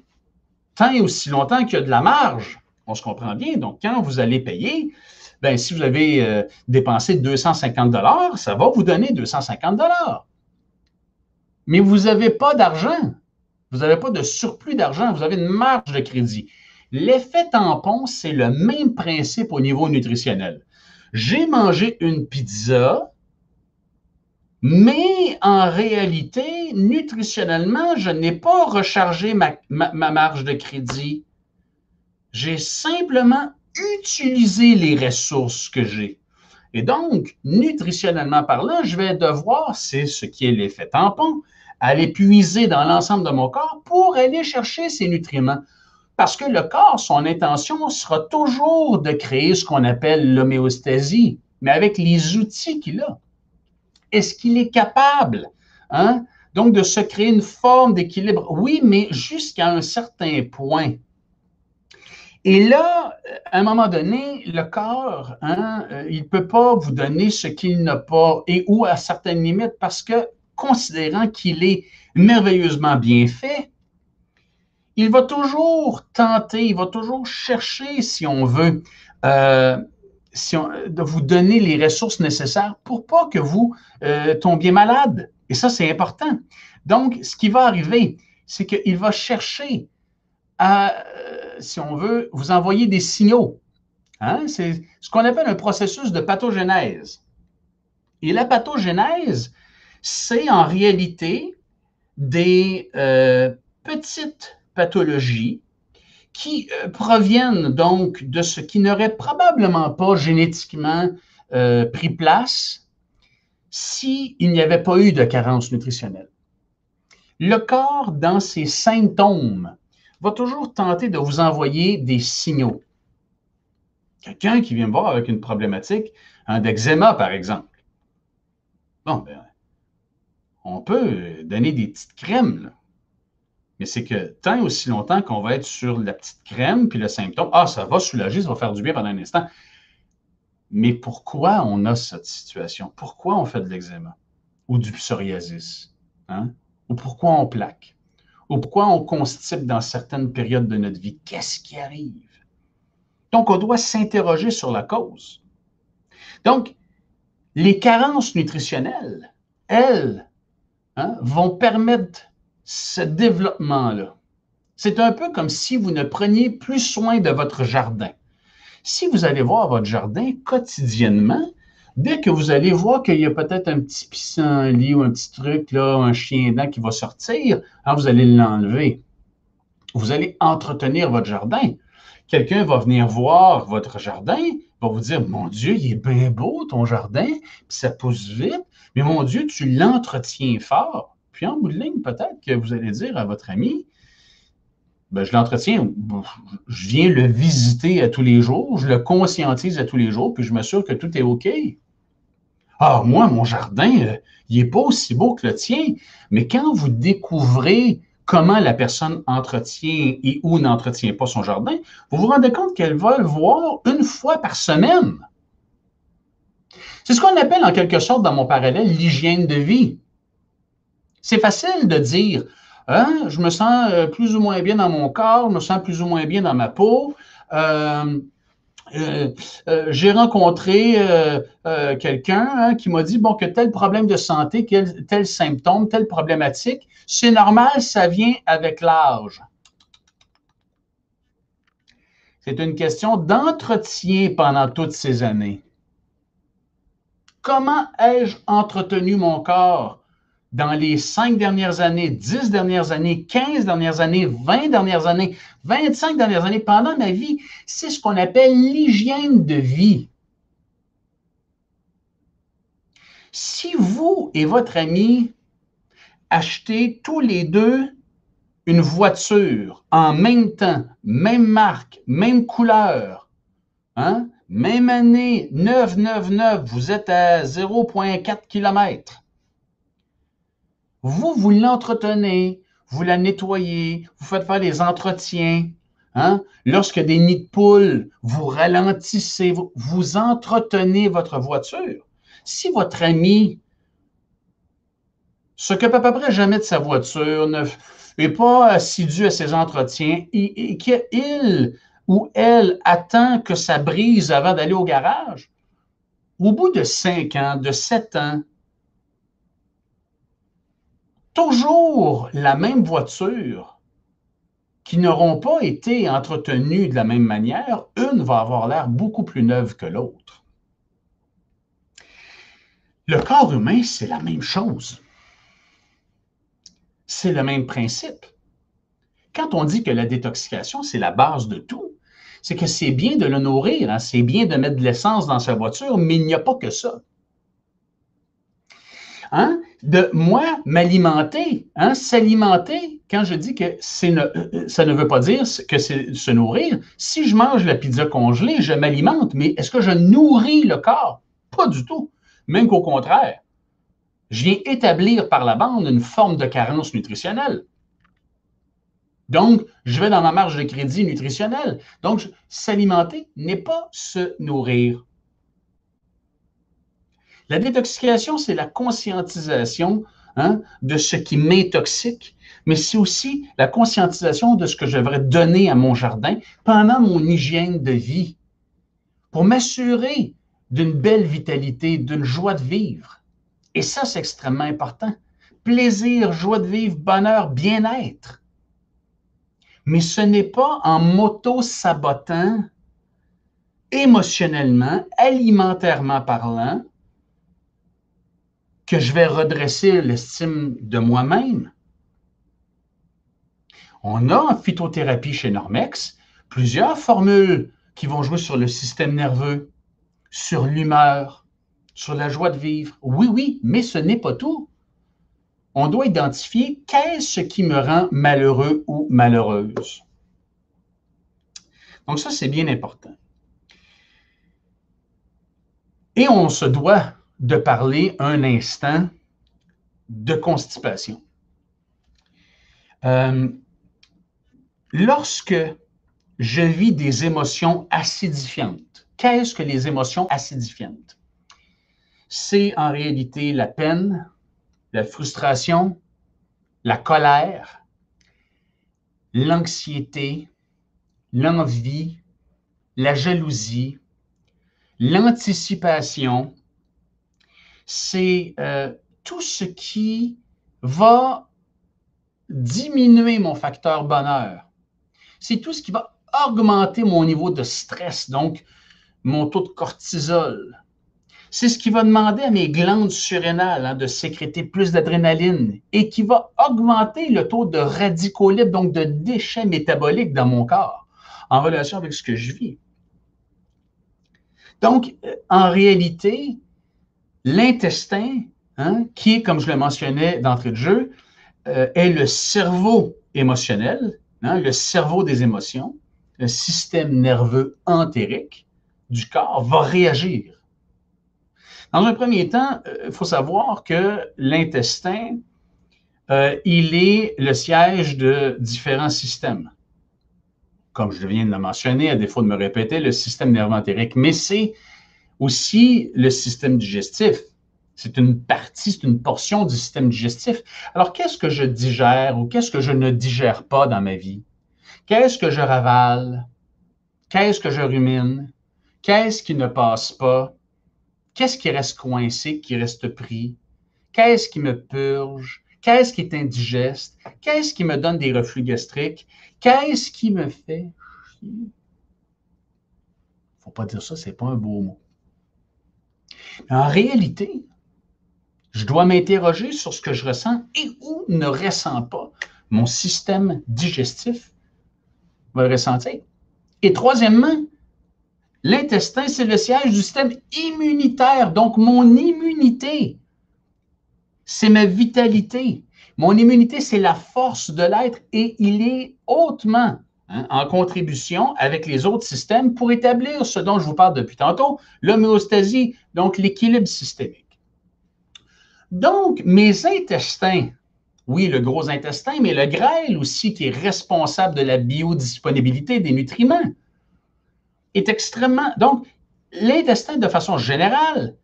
Tant et aussi longtemps qu'il y a de la marge, on se comprend bien. Donc, quand vous allez payer, bien, si vous avez dépensé 250 $, ça va vous donner 250 $. Mais vous n'avez pas d'argent. Vous n'avez pas de surplus d'argent. Vous avez une marge de crédit. L'effet tampon, c'est le même principe au niveau nutritionnel. J'ai mangé une pizza, mais en réalité, nutritionnellement, je n'ai pas rechargé ma marge de crédit. J'ai simplement utilisé les ressources que j'ai. Et donc, nutritionnellement parlant, je vais devoir, c'est ce qui est l'effet tampon, aller puiser dans l'ensemble de mon corps pour aller chercher ces nutriments. Parce que le corps, son intention sera toujours de créer ce qu'on appelle l'homéostasie, mais avec les outils qu'il a. Est-ce qu'il est capable, hein, donc de se créer une forme d'équilibre? Oui, mais jusqu'à un certain point. Et là, à un moment donné, le corps, hein, il ne peut pas vous donner ce qu'il n'a pas et ou à certaines limites parce que, considérant qu'il est merveilleusement bien fait, il va toujours tenter, il va toujours chercher, si on veut, de vous donner les ressources nécessaires pour pas que vous tombiez malade. Et ça, c'est important. Donc, ce qui va arriver, c'est qu'il va chercher à, si on veut, vous envoyer des signaux. Hein? C'est ce qu'on appelle un processus de pathogénèse. Et la pathogénèse, c'est en réalité des petites pathologies qui proviennent donc de ce qui n'aurait probablement pas génétiquement pris place s'il n'y avait pas eu de carence nutritionnelle. Le corps, dans ses symptômes, va toujours tenter de vous envoyer des signaux. Quelqu'un qui vient me voir avec une problématique, d'eczéma, par exemple. Bon, ben, on peut donner des petites crèmes, là. Mais c'est que tant et aussi longtemps qu'on va être sur la petite crème, puis le symptôme, ça va soulager, ça va faire du bien pendant un instant. Mais pourquoi on a cette situation? Pourquoi on fait de l'eczéma? Ou du psoriasis? Hein? Ou pourquoi on plaque? Ou pourquoi on constipe dans certaines périodes de notre vie? Qu'est-ce qui arrive? Donc, on doit s'interroger sur la cause. Donc, les carences nutritionnelles, elles, hein, vont permettre ce développement-là. C'est un peu comme si vous ne preniez plus soin de votre jardin. Si vous allez voir votre jardin quotidiennement, dès que vous allez voir qu'il y a peut-être un petit pissenlit ou un petit truc, là, un chien dent qui va sortir, hein, vous allez l'enlever. Vous allez entretenir votre jardin. Quelqu'un va venir voir votre jardin, va vous dire, mon Dieu, il est bien beau ton jardin, puis ça pousse vite, mais mon Dieu, tu l'entretiens fort. Puis en bout de ligne, peut-être que vous allez dire à votre ami, ben, je l'entretiens, je viens le visiter à tous les jours, je le conscientise à tous les jours, puis je m'assure que tout est OK. Moi, mon jardin, il n'est pas aussi beau que le tien, mais quand vous découvrez comment la personne entretient et ou n'entretient pas son jardin, vous vous rendez compte qu'elle va le voir une fois par semaine. C'est ce qu'on appelle en quelque sorte, dans mon parallèle, l'hygiène de vie. C'est facile de dire, hein, je me sens plus ou moins bien dans mon corps, je me sens plus ou moins bien dans ma peau. J'ai rencontré quelqu'un, hein, qui m'a dit, bon, que tel problème de santé, tel symptôme, telle problématique, c'est normal, ça vient avec l'âge. C'est une question d'entretien pendant toutes ces années. Comment ai-je entretenu mon corps dans les 5 dernières années, 10 dernières années, 15 dernières années, 20 dernières années, 25 dernières années, pendant ma vie? C'est ce qu'on appelle l'hygiène de vie. Si vous et votre ami achetez tous les deux une voiture en même temps, même marque, même couleur, hein? Même année, 999, vous êtes à 0,4 km. Vous l'entretenez, vous la nettoyez, vous faites faire des entretiens. Hein? Lorsque des nids de poules, vous ralentissez, vous entretenez votre voiture. Si votre ami s'occupe à peu près jamais de sa voiture, n'est pas assidu à ses entretiens, et qu'il ou elle attend que ça brise avant d'aller au garage, au bout de 5 ans, de 7 ans, toujours la même voiture qui n'auront pas été entretenues de la même manière, une va avoir l'air beaucoup plus neuve que l'autre. Le corps humain, c'est la même chose. C'est le même principe. Quand on dit que la détoxication, c'est la base de tout, c'est que c'est bien de le nourrir, hein, c'est bien de mettre de l'essence dans sa voiture, mais il n'y a pas que ça. Hein? De moi, m'alimenter, hein, s'alimenter, quand je dis que ça ne veut pas dire que c'est se nourrir. Si je mange la pizza congelée, je m'alimente, mais est-ce que je nourris le corps? Pas du tout. Même qu'au contraire, je viens établir par la bande une forme de carence nutritionnelle. Donc, je vais dans ma marge de crédit nutritionnelle. Donc, s'alimenter n'est pas se nourrir. La détoxication, c'est la conscientisation, hein, de ce qui m'intoxique, mais c'est aussi la conscientisation de ce que je devrais donner à mon jardin pendant mon hygiène de vie pour m'assurer d'une belle vitalité, d'une joie de vivre. Et ça, c'est extrêmement important. Plaisir, joie de vivre, bonheur, bien-être. Mais ce n'est pas en m'auto-sabotant émotionnellement, alimentairement parlant, que je vais redresser l'estime de moi-même. On a en phytothérapie chez Normex plusieurs formules qui vont jouer sur le système nerveux, sur l'humeur, sur la joie de vivre. Oui, oui, mais ce n'est pas tout. On doit identifier qu'est-ce qui me rend malheureux ou malheureuse. Donc ça, c'est bien important. Et on se doit de parler un instant de constipation. Lorsque je vis des émotions acidifiantes, qu'est-ce que les émotions acidifiantes? C'est en réalité la peine, la frustration, la colère, l'anxiété, l'envie, la jalousie, l'anticipation. C'est tout ce qui va diminuer mon facteur bonheur. C'est tout ce qui va augmenter mon niveau de stress, donc mon taux de cortisol. C'est ce qui va demander à mes glandes surrénales, hein, de sécréter plus d'adrénaline et qui va augmenter le taux de radicaux libres, donc de déchets métaboliques dans mon corps, en relation avec ce que je vis. Donc, en réalité, l'intestin, hein, qui est, comme je le mentionnais d'entrée de jeu, est le cerveau émotionnel, hein, le cerveau des émotions, le système nerveux entérique du corps va réagir. Dans un premier temps, il faut savoir que l'intestin, il est le siège de différents systèmes. Comme je viens de le mentionner, à défaut de me répéter, le système nerveux entérique, mais c'est aussi le système digestif. C'est une partie, c'est une portion du système digestif. Alors, qu'est-ce que je digère ou qu'est-ce que je ne digère pas dans ma vie? Qu'est-ce que je ravale? Qu'est-ce que je rumine? Qu'est-ce qui ne passe pas? Qu'est-ce qui reste coincé, qui reste pris? Qu'est-ce qui me purge? Qu'est-ce qui est indigeste? Qu'est-ce qui me donne des reflux gastriques? Qu'est-ce qui me fait chier? Faut pas dire ça, c'est pas un beau mot. En réalité, je dois m'interroger sur ce que je ressens et ou ne ressens pas. Mon système digestif va le ressentir. Et troisièmement, l'intestin, c'est le siège du système immunitaire. Donc, mon immunité, c'est ma vitalité. Mon immunité, c'est la force de l'être et il est hautement en contribution avec les autres systèmes pour établir ce dont je vous parle depuis tantôt, l'homéostasie, donc l'équilibre systémique. Donc, mes intestins, oui, le gros intestin, mais le grêle aussi, qui est responsable de la biodisponibilité des nutriments, est extrêmement... Donc, l'intestin, de façon générale,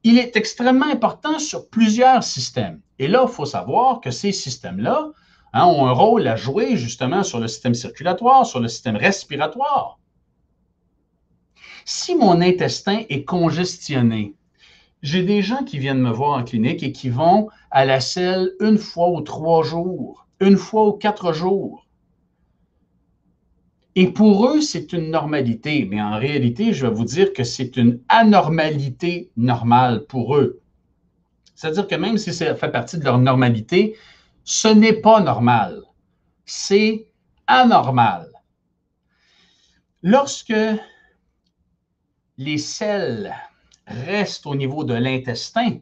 il est extrêmement important sur plusieurs systèmes. Et là, il faut savoir que ces systèmes-là ont un rôle à jouer justement sur le système circulatoire, sur le système respiratoire. Si mon intestin est congestionné, j'ai des gens qui viennent me voir en clinique et qui vont à la selle une fois ou 3 jours, une fois ou 4 jours. Et pour eux, c'est une normalité, mais en réalité, je vais vous dire que c'est une anormalité normale pour eux. C'est-à-dire que même si ça fait partie de leur normalité, ce n'est pas normal. C'est anormal. Lorsque les selles restent au niveau de l'intestin,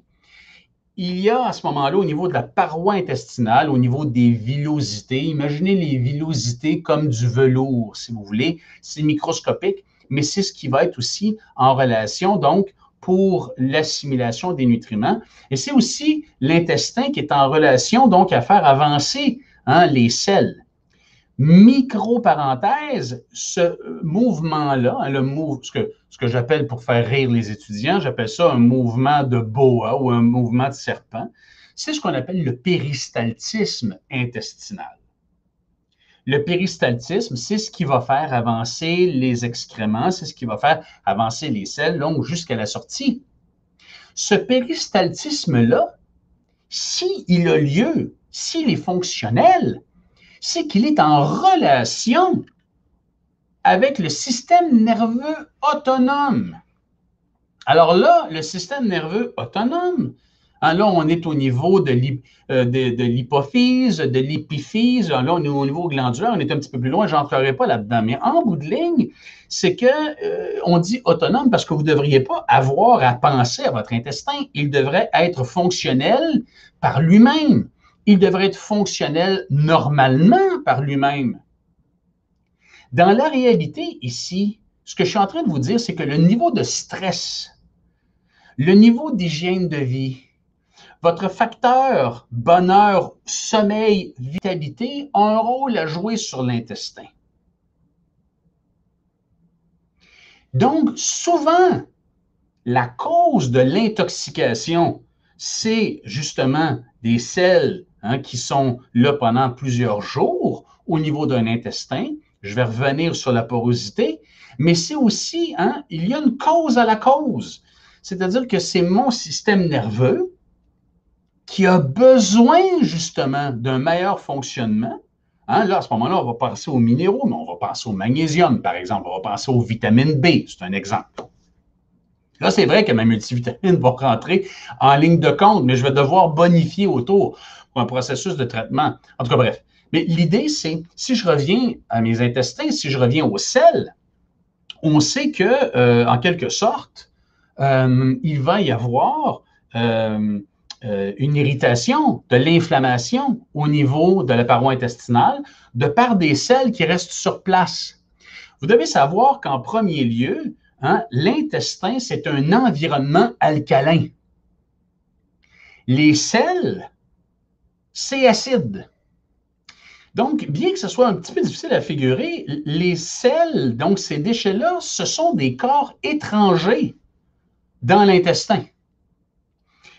il y a à ce moment-là, au niveau de la paroi intestinale, au niveau des villosités, imaginez les villosités comme du velours, si vous voulez, c'est microscopique, mais c'est ce qui va être aussi en relation, donc, pour l'assimilation des nutriments. Et c'est aussi l'intestin qui est en relation, donc, à faire avancer les selles. Micro-parenthèse, ce mouvement-là, ce que j'appelle pour faire rire les étudiants, j'appelle ça un mouvement de boa ou un mouvement de serpent, c'est ce qu'on appelle le péristaltisme intestinal. Le péristaltisme, c'est ce qui va faire avancer les excréments, c'est ce qui va faire avancer les selles, donc jusqu'à la sortie. Ce péristaltisme-là, s'il a lieu, s'il est fonctionnel, c'est qu'il est en relation avec le système nerveux autonome. Alors là, le système nerveux autonome, là, on est au niveau de l'hypophyse, de l'épiphyse, là, on est au niveau glandulaire, on est un petit peu plus loin, je n'entrerai pas là-dedans. Mais en bout de ligne, c'est qu'on dit autonome parce que vous ne devriez pas avoir à penser à votre intestin. Il devrait être fonctionnel par lui-même. Il devrait être fonctionnel normalement par lui-même. Dans la réalité, ici, ce que je suis en train de vous dire, c'est que le niveau de stress, le niveau d'hygiène de vie, votre facteur bonheur, sommeil, vitalité ont un rôle à jouer sur l'intestin. Donc, souvent, la cause de l'intoxication, c'est justement des selles qui sont là pendant plusieurs jours au niveau d'un intestin. Je vais revenir sur la porosité, mais c'est aussi, il y a une cause à la cause. C'est-à-dire que c'est mon système nerveux qui a besoin justement d'un meilleur fonctionnement. Là, à ce moment-là, on va penser aux minéraux, mais on va penser au magnésium, par exemple. On va penser aux vitamines B, c'est un exemple. Là, c'est vrai que ma multivitamine va rentrer en ligne de compte, mais je vais devoir bonifier autour pour un processus de traitement. En tout cas, bref. Mais l'idée, c'est, si je reviens à mes intestins, si je reviens aux selles, on sait que, en quelque sorte, il va y avoir une irritation, de l'inflammation au niveau de la paroi intestinale de par des selles qui restent sur place. Vous devez savoir qu'en premier lieu, l'intestin, c'est un environnement alcalin. Les selles, c'est acide. Donc, bien que ce soit un petit peu difficile à figurer, les selles, donc ces déchets-là, ce sont des corps étrangers dans l'intestin.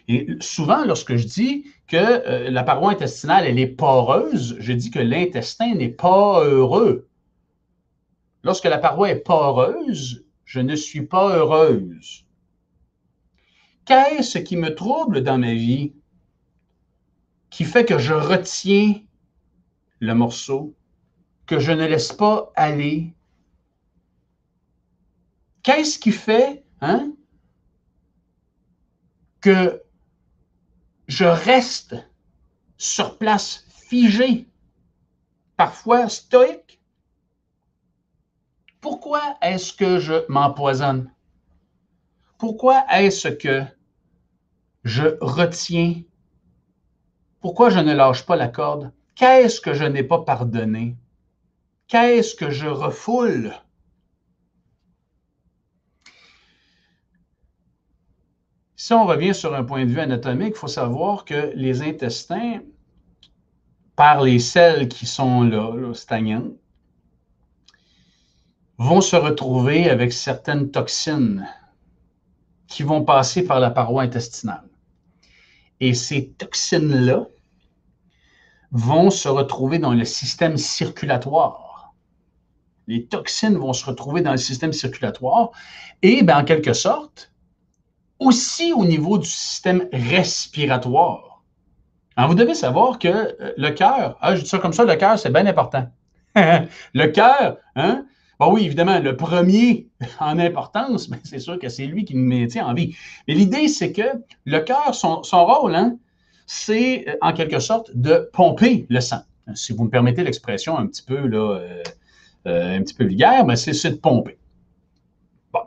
Et souvent, lorsque je dis que la paroi intestinale, elle est poreuse, je dis que l'intestin n'est pas heureux. Lorsque la paroi est poreuse, je ne suis pas heureuse. Qu'est-ce qui me trouble dans ma vie qui fait que je retiens le morceau, que je ne laisse pas aller? Qu'est-ce qui fait que je reste sur place figé, parfois stoïque? Pourquoi est-ce que je m'empoisonne? Pourquoi est-ce que je retiens? Pourquoi je ne lâche pas la corde? Qu'est-ce que je n'ai pas pardonné? Qu'est-ce que je refoule? Si on revient sur un point de vue anatomique, il faut savoir que les intestins, par les selles qui sont là, stagnantes, vont se retrouver avec certaines toxines qui vont passer par la paroi intestinale. Et ces toxines-là vont se retrouver dans le système circulatoire. Les toxines vont se retrouver dans le système circulatoire et, en quelque sorte, aussi au niveau du système respiratoire. Alors, vous devez savoir que le cœur, je dis ça comme ça, le cœur, c'est bien important. Le cœur, hein? Bon, oui, évidemment, le premier en importance, mais c'est sûr que c'est lui qui nous maintient en vie. Mais l'idée, c'est que le cœur, son rôle, c'est en quelque sorte de pomper le sang. Si vous me permettez l'expression un petit peu, un petit peu vulgaire, c'est de pomper. Bon.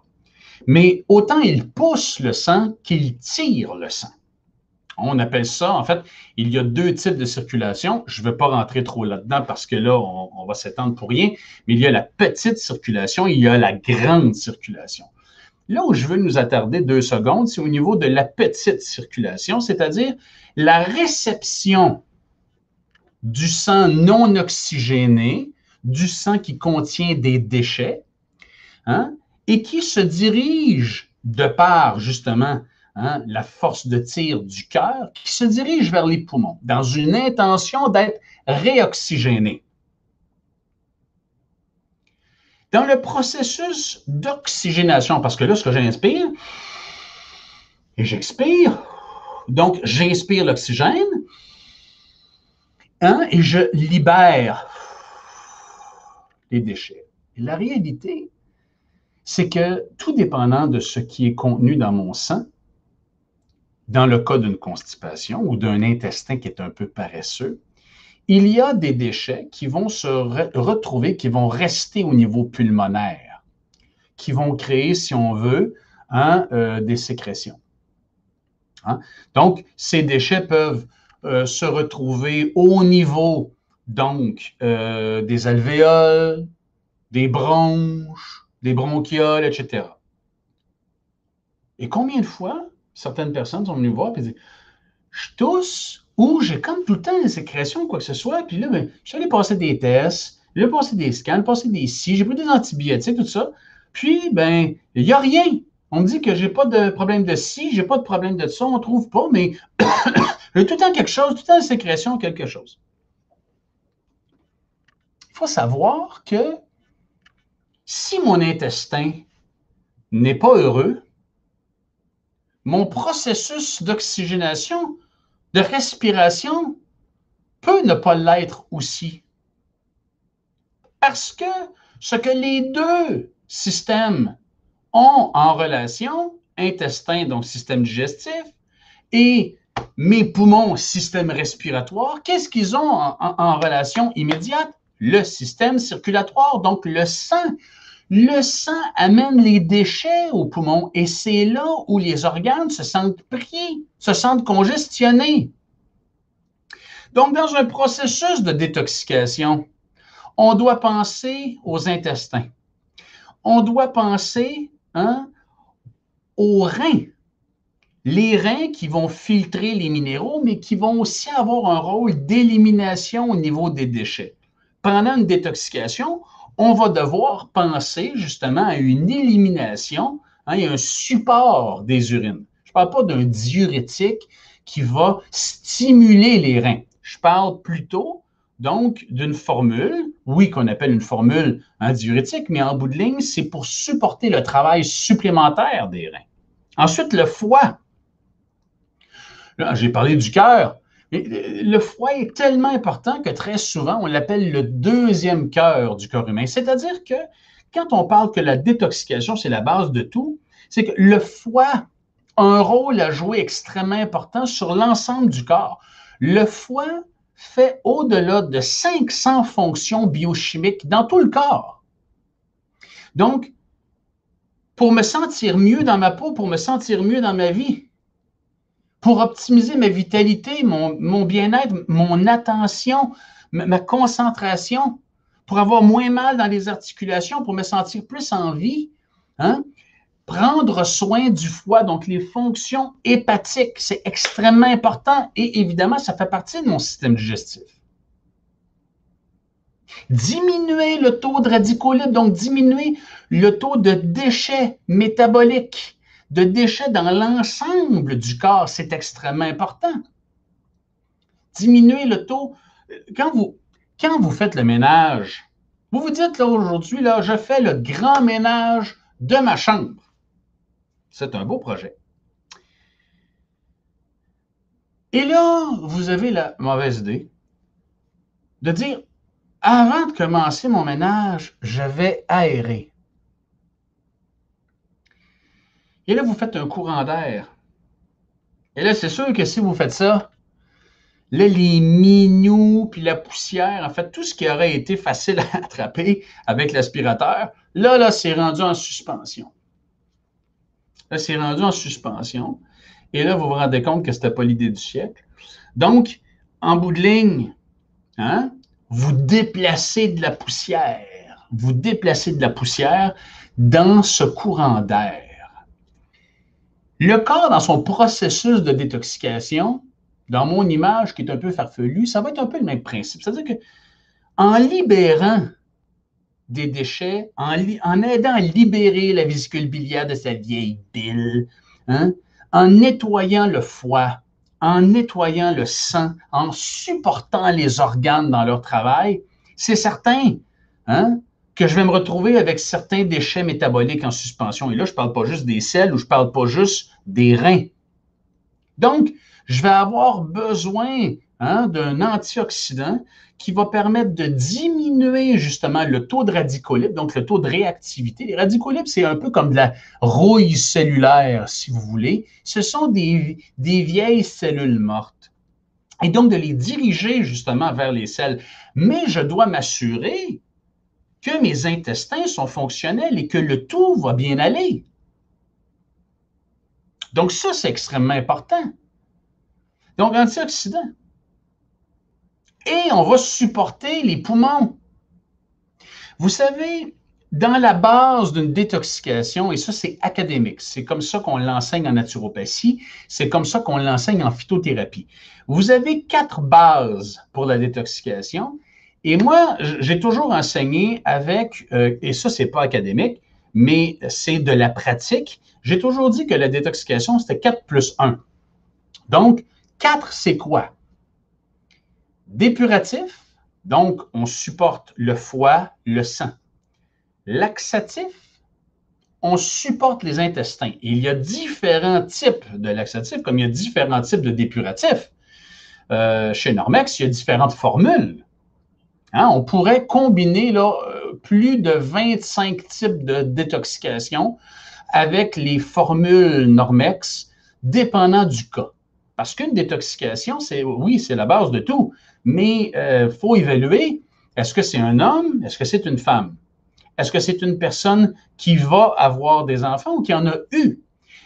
Mais autant il pousse le sang qu'il tire le sang. On appelle ça, en fait, il y a deux types de circulation. Je ne veux pas rentrer trop là-dedans parce que là, on va s'étendre pour rien, mais il y a la petite circulation, il y a la grande circulation. Là où je veux nous attarder 2 secondes, c'est au niveau de la petite circulation, c'est-à-dire la réception du sang non oxygéné, du sang qui contient des déchets, et qui se dirige de par, justement, la force de tir du cœur, qui se dirige vers les poumons, dans une intention d'être réoxygéné. Dans le processus d'oxygénation, parce que là, ce que j'inspire, et j'expire, donc j'inspire l'oxygène, et je libère les déchets. Et la réalité, c'est que tout dépendant de ce qui est contenu dans mon sang, dans le cas d'une constipation ou d'un intestin qui est un peu paresseux, il y a des déchets qui vont se retrouver, qui vont rester au niveau pulmonaire, qui vont créer, si on veut, des sécrétions. Donc, ces déchets peuvent se retrouver au niveau, donc, des alvéoles, des bronches, des bronchioles, etc. Et combien de fois certaines personnes sont venues me voir et disent « Je tousse ou j'ai comme tout le temps des sécrétions, quoi que ce soit, puis là, je suis allé passer des tests, j'ai passé des scans, passé des scies, j'ai pris des antibiotiques, tout ça, puis, il n'y a rien. On me dit que j'ai pas de problème de ci, j'ai pas de problème de ça, on ne trouve pas, mais j'ai tout le temps quelque chose, tout le temps une sécrétion, quelque chose. » Il faut savoir que si mon intestin n'est pas heureux, mon processus d'oxygénation, de respiration, peut ne pas l'être aussi. Parce que ce que les deux systèmes ont en relation, intestin, donc système digestif, et mes poumons, système respiratoire, qu'est-ce qu'ils ont en relation immédiate? Le système circulatoire, donc le sang. Le sang amène les déchets aux poumons et c'est là où les organes se sentent pris, se sentent congestionnés. Donc, dans un processus de détoxication, on doit penser aux intestins. On doit penser aux reins. Les reins qui vont filtrer les minéraux, mais qui vont aussi avoir un rôle d'élimination au niveau des déchets. Pendant une détoxication, on va devoir penser justement à une élimination et un support des urines. Je ne parle pas d'un diurétique qui va stimuler les reins. Je parle plutôt donc d'une formule, oui, qu'on appelle une formule diurétique, mais en bout de ligne, c'est pour supporter le travail supplémentaire des reins. Ensuite, le foie. Là, j'ai parlé du cœur. Le foie est tellement important que très souvent, on l'appelle le deuxième cœur du corps humain. C'est-à-dire que quand on parle que la détoxication, c'est la base de tout, c'est que le foie un rôle à jouer extrêmement important sur l'ensemble du corps. Le foie fait au-delà de 500 fonctions biochimiques dans tout le corps. Donc, pour me sentir mieux dans ma peau, pour me sentir mieux dans ma vie, pour optimiser ma vitalité, mon bien-être, mon attention, ma concentration, pour avoir moins mal dans les articulations, pour me sentir plus en vie, hein? Prendre soin du foie, donc les fonctions hépatiques, c'est extrêmement important et évidemment, ça fait partie de mon système digestif. Diminuer le taux de radicaux libres, donc diminuer le taux de déchets métaboliques, de déchets dans l'ensemble du corps, c'est extrêmement important. Diminuer le taux. Quand vous faites le ménage, vous vous dites, là, aujourd'hui, là, je fais le grand ménage de ma chambre. C'est un beau projet. Et là, vous avez la mauvaise idée de dire, avant de commencer mon ménage, je vais aérer. Et là, vous faites un courant d'air. Et là, c'est sûr que si vous faites ça, là, les mignous, puis la poussière, en fait, tout ce qui aurait été facile à attraper avec l'aspirateur, là, c'est rendu en suspension. Là, c'est rendu en suspension. Et là, vous vous rendez compte que ce n'était pas l'idée du siècle. Donc, en bout de ligne, hein, vous déplacez de la poussière. Vous déplacez de la poussière dans ce courant d'air. Le corps, dans son processus de détoxication, dans mon image qui est un peu farfelue, ça va être un peu le même principe. C'est-à-dire qu'en libérant des déchets, en aidant à libérer la vésicule biliaire de sa vieille bile, hein, en nettoyant le foie, en nettoyant le sang, en supportant les organes dans leur travail, c'est certain, hein, que je vais me retrouver avec certains déchets métaboliques en suspension. Et là, je ne parle pas juste des selles ou je ne parle pas juste des reins. Donc, je vais avoir besoin, hein, d'un antioxydant qui va permettre de diminuer justement le taux de radicaux libres, donc le taux de réactivité. Les radicaux libres, c'est un peu comme de la rouille cellulaire, si vous voulez. Ce sont des vieilles cellules mortes. Et donc, de les diriger justement vers les selles. Mais je dois m'assurer que mes intestins sont fonctionnels et que le tout va bien aller. Donc, ça, c'est extrêmement important. Donc, antioxydants. Et on va supporter les poumons. Vous savez, dans la base d'une détoxication, et ça, c'est académique, c'est comme ça qu'on l'enseigne en naturopathie, c'est comme ça qu'on l'enseigne en phytothérapie. Vous avez 4 bases pour la détoxication. Et moi, j'ai toujours enseigné avec, et ça, c'est pas académique, mais c'est de la pratique. J'ai toujours dit que la détoxication, c'était 4 plus 1. Donc, 4, c'est quoi? Dépuratif, donc on supporte le foie, le sang. Laxatif, on supporte les intestins. Et il y a différents types de laxatifs, comme il y a différents types de dépuratifs. Chez Normex, il y a différentes formules. Hein, on pourrait combiner là, plus de 25 types de détoxication avec les formules Normex, dépendant du cas. Parce qu'une détoxication, oui, c'est la base de tout, mais il faut évaluer, est-ce que c'est un homme, est-ce que c'est une femme? Est-ce que c'est une personne qui va avoir des enfants ou qui en a eu?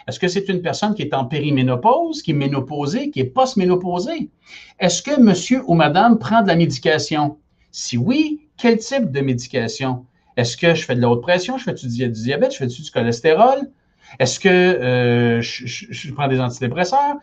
Est-ce que c'est une personne qui est en périménopause, qui est ménopausée, qui est post-ménopausée? Est-ce que monsieur ou madame prend de la médication? Si oui, quel type de médication? Est-ce que je fais de la haute pression? Je fais du diabète? Je fais du cholestérol? Est-ce que je prends des antidépresseurs?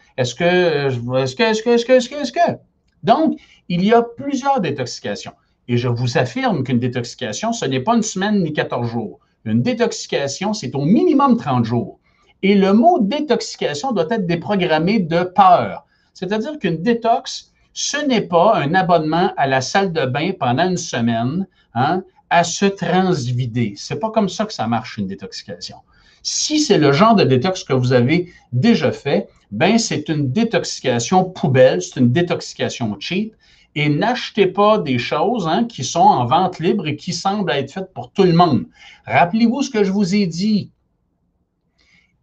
Donc, il y a plusieurs détoxications. Et je vous affirme qu'une détoxication, ce n'est pas une semaine ni 14 jours. Une détoxication, c'est au minimum 30 jours. Et le mot détoxication doit être déprogrammé de peur. C'est-à-dire qu'une détox, ce n'est pas un abonnement à la salle de bain pendant une semaine, hein, à se transvider. C'est pas comme ça que ça marche, une détoxication. Si c'est le genre de détox que vous avez déjà fait, ben c'est une détoxication poubelle, c'est une détoxication cheap. Et n'achetez pas des choses, hein, qui sont en vente libre et qui semblent être faites pour tout le monde. Rappelez-vous ce que je vous ai dit.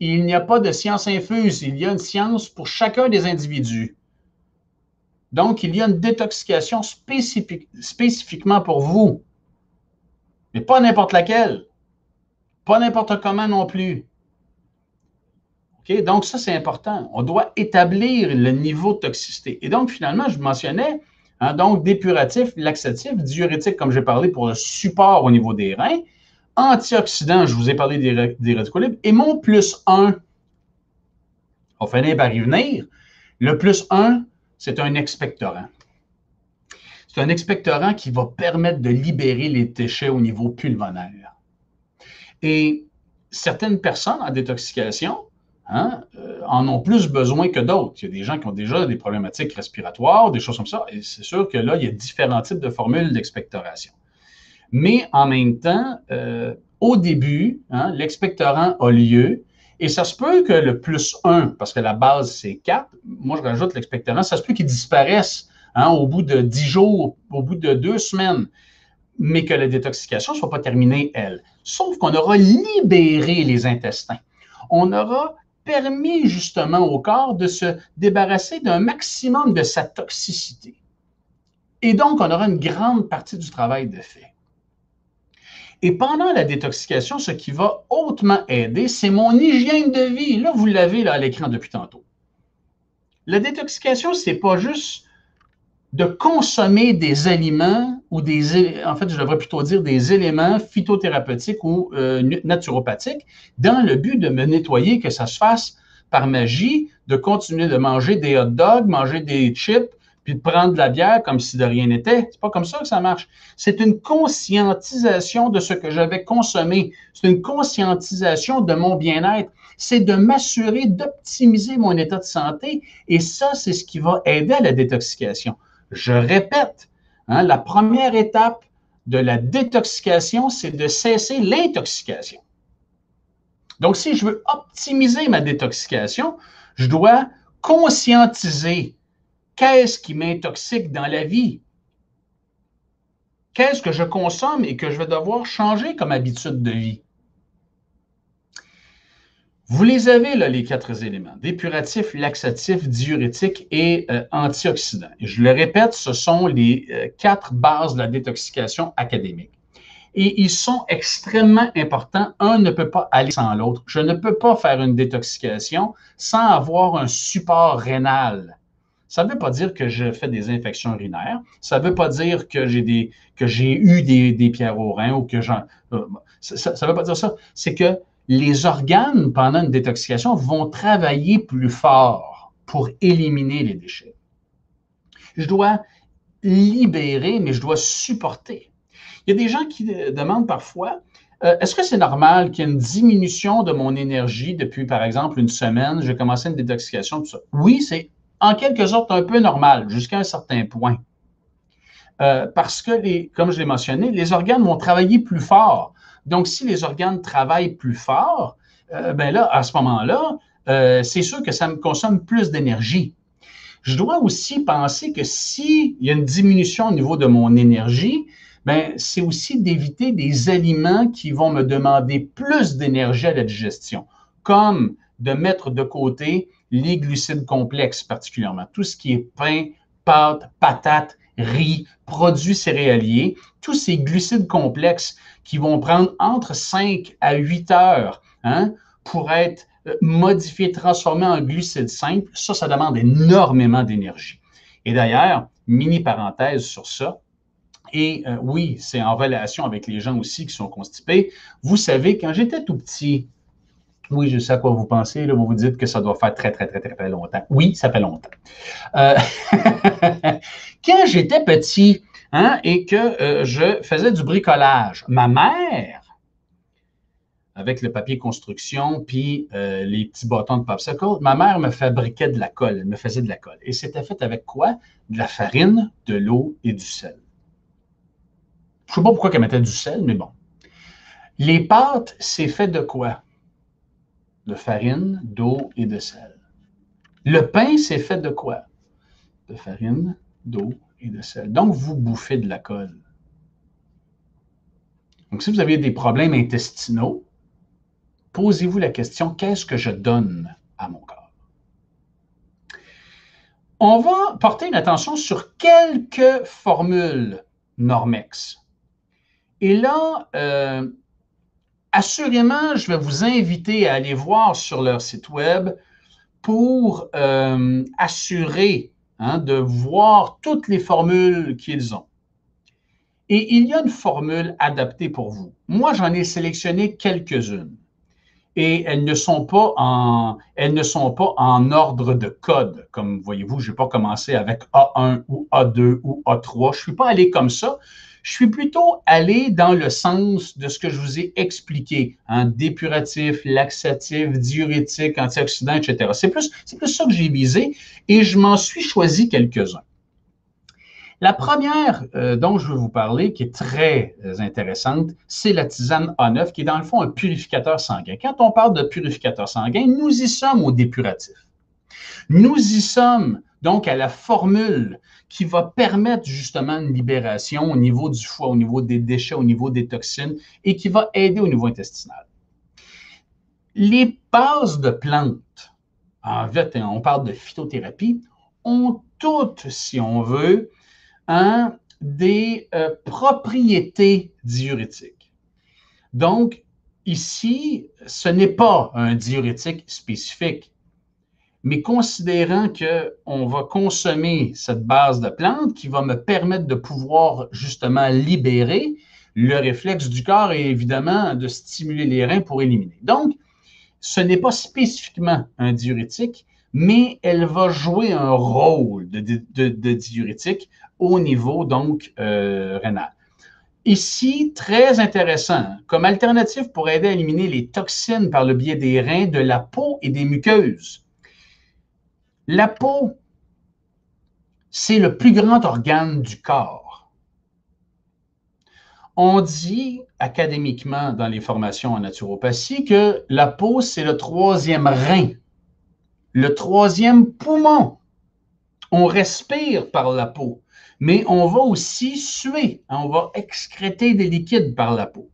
il n'y a pas de science infuse, il y a une science pour chacun des individus. Donc, il y a une détoxication spécifiquement pour vous, mais pas n'importe laquelle, pas n'importe comment non plus. Okay? Donc, ça, c'est important. On doit établir le niveau de toxicité. Et donc, finalement, je mentionnais, hein, donc, dépuratif, laxatif, diurétique, comme j'ai parlé, pour le support au niveau des reins, antioxydant, je vous ai parlé des radicaux libres, et mon plus 1, on va finir par y venir, le plus 1, c'est un expectorant. C'est un expectorant qui va permettre de libérer les déchets au niveau pulmonaire. Et certaines personnes en détoxication, hein, en ont plus besoin que d'autres. Il y a des gens qui ont déjà des problématiques respiratoires, des choses comme ça, et c'est sûr que là, il y a différents types de formules d'expectoration. Mais en même temps, au début, hein, l'expectorant a lieu, et ça se peut que le plus 1, parce que la base, c'est 4, moi, je rajoute l'expectorant, ça se peut qu'il disparaisse hein, au bout de 10 jours, au bout de 2 semaines, mais que la détoxication ne soit pas terminée, elle. Sauf qu'on aura libéré les intestins. On aura permis justement au corps de se débarrasser d'un maximum de sa toxicité. Et donc, on aura une grande partie du travail de fait. Et pendant la détoxication, ce qui va hautement aider, c'est mon hygiène de vie. Là, vous l'avez là, à l'écran depuis tantôt. La détoxication, ce n'est pas juste de consommer des aliments ou en fait, je devrais plutôt dire des éléments phytothérapeutiques ou naturopathiques dans le but de me nettoyer, que ça se fasse par magie, de continuer de manger des hot dogs, manger des chips, puis de prendre de la bière comme si de rien n'était. C'est pas comme ça que ça marche. C'est une conscientisation de ce que je vais consommer. C'est une conscientisation de mon bien-être. C'est de m'assurer d'optimiser mon état de santé. Et ça, c'est ce qui va aider à la détoxication. Je répète, hein, la première étape de la détoxication, c'est de cesser l'intoxication. Donc, si je veux optimiser ma détoxication, je dois conscientiser qu'est-ce qui m'intoxique dans la vie. Qu'est-ce que je consomme et que je vais devoir changer comme habitude de vie. Vous les avez, là, les 4 éléments, dépuratif, laxatif, diurétique et antioxydant. Et je le répète, ce sont les 4 bases de la détoxication académique. Et ils sont extrêmement importants. Un ne peut pas aller sans l'autre. Je ne peux pas faire une détoxication sans avoir un support rénal. Ça ne veut pas dire que je fais des infections urinaires. Ça ne veut pas dire que j'ai eu des pierres aux reins ou que j'en... ça ne veut pas dire ça. C'est que les organes, pendant une détoxication, vont travailler plus fort pour éliminer les déchets. Je dois libérer, mais je dois supporter. Il y a des gens qui demandent parfois, est-ce que c'est normal qu'il y ait une diminution de mon énergie depuis, par exemple, une semaine, j'ai commencé une détoxication, tout ça? Oui, c'est en quelque sorte un peu normal, jusqu'à un certain point. Parce que, comme je l'ai mentionné, les organes vont travailler plus fort. Donc, si les organes travaillent plus fort, ben là, à ce moment-là, c'est sûr que ça me consomme plus d'énergie. Je dois aussi penser que s'il y a une diminution au niveau de mon énergie, ben, c'est aussi d'éviter des aliments qui vont me demander plus d'énergie à la digestion, comme de mettre de côté les glucides complexes particulièrement, tout ce qui est pain, pâtes, patates, riz, produits céréaliers, tous ces glucides complexes qui vont prendre entre 5 à 8 heures hein, pour être modifiés, transformés en glucides simples, ça demande énormément d'énergie. Et d'ailleurs, mini parenthèse sur ça, et oui, c'est en relation avec les gens aussi qui sont constipés. Vous savez, quand j'étais tout petit, oui, je sais à quoi vous pensez, là, vous vous dites que ça doit faire très, très, très, très, très longtemps. Oui, ça fait longtemps. Quand j'étais petit hein, et que je faisais du bricolage, ma mère, avec le papier construction, puis les petits bâtons de popsicle, ma mère me fabriquait de la colle, elle me faisait de la colle. Et c'était fait avec quoi? De la farine, de l'eau et du sel. Je ne sais pas pourquoi elle mettait du sel, mais bon. Les pâtes, c'est fait de quoi? De farine, d'eau et de sel. Le pain, c'est fait de quoi? De farine, d'eau et de sel. Donc, vous bouffez de la colle. Donc, si vous avez des problèmes intestinaux, posez-vous la question, qu'est-ce que je donne à mon corps? On va porter une attention sur quelques formules Normex. Et là, assurément, je vais vous inviter à aller voir sur leur site web pour assurer de voir toutes les formules qu'ils ont. Et il y a une formule adaptée pour vous. Moi, j'en ai sélectionné quelques-unes. Et elles ne sont pas en ordre de code. Comme voyez-vous, je n'ai pas commencé avec A1 ou A2 ou A3. Je ne suis pas allé comme ça. Je suis plutôt allé dans le sens de ce que je vous ai expliqué, dépuratif, laxatif, diurétique, antioxydant, etc. C'est plus ça que j'ai visé et je m'en suis choisi quelques-uns. La première dont je veux vous parler, qui est très intéressante, c'est la tisane A9, qui est dans le fond un purificateur sanguin. Quand on parle de purificateur sanguin, nous y sommes au dépuratif. Nous y sommes donc à la formule qui va permettre justement une libération au niveau du foie, au niveau des déchets, au niveau des toxines et qui va aider au niveau intestinal. Les bases de plantes, en fait, on parle de phytothérapie, ont toutes, si on veut, des propriétés diurétiques. Donc, ici, ce n'est pas un diurétique spécifique, mais considérant qu'on va consommer cette base de plante qui va me permettre de pouvoir justement libérer le réflexe du corps et évidemment de stimuler les reins pour éliminer. Donc, ce n'est pas spécifiquement un diurétique, mais elle va jouer un rôle de diurétique au niveau donc rénal. Ici, très intéressant, comme alternative pour aider à éliminer les toxines par le biais des reins, de la peau et des muqueuses. La peau, c'est le plus grand organe du corps. On dit académiquement dans les formations en naturopathie que la peau, c'est le troisième rein, le troisième poumon. On respire par la peau, mais on va aussi suer, on va excréter des liquides par la peau.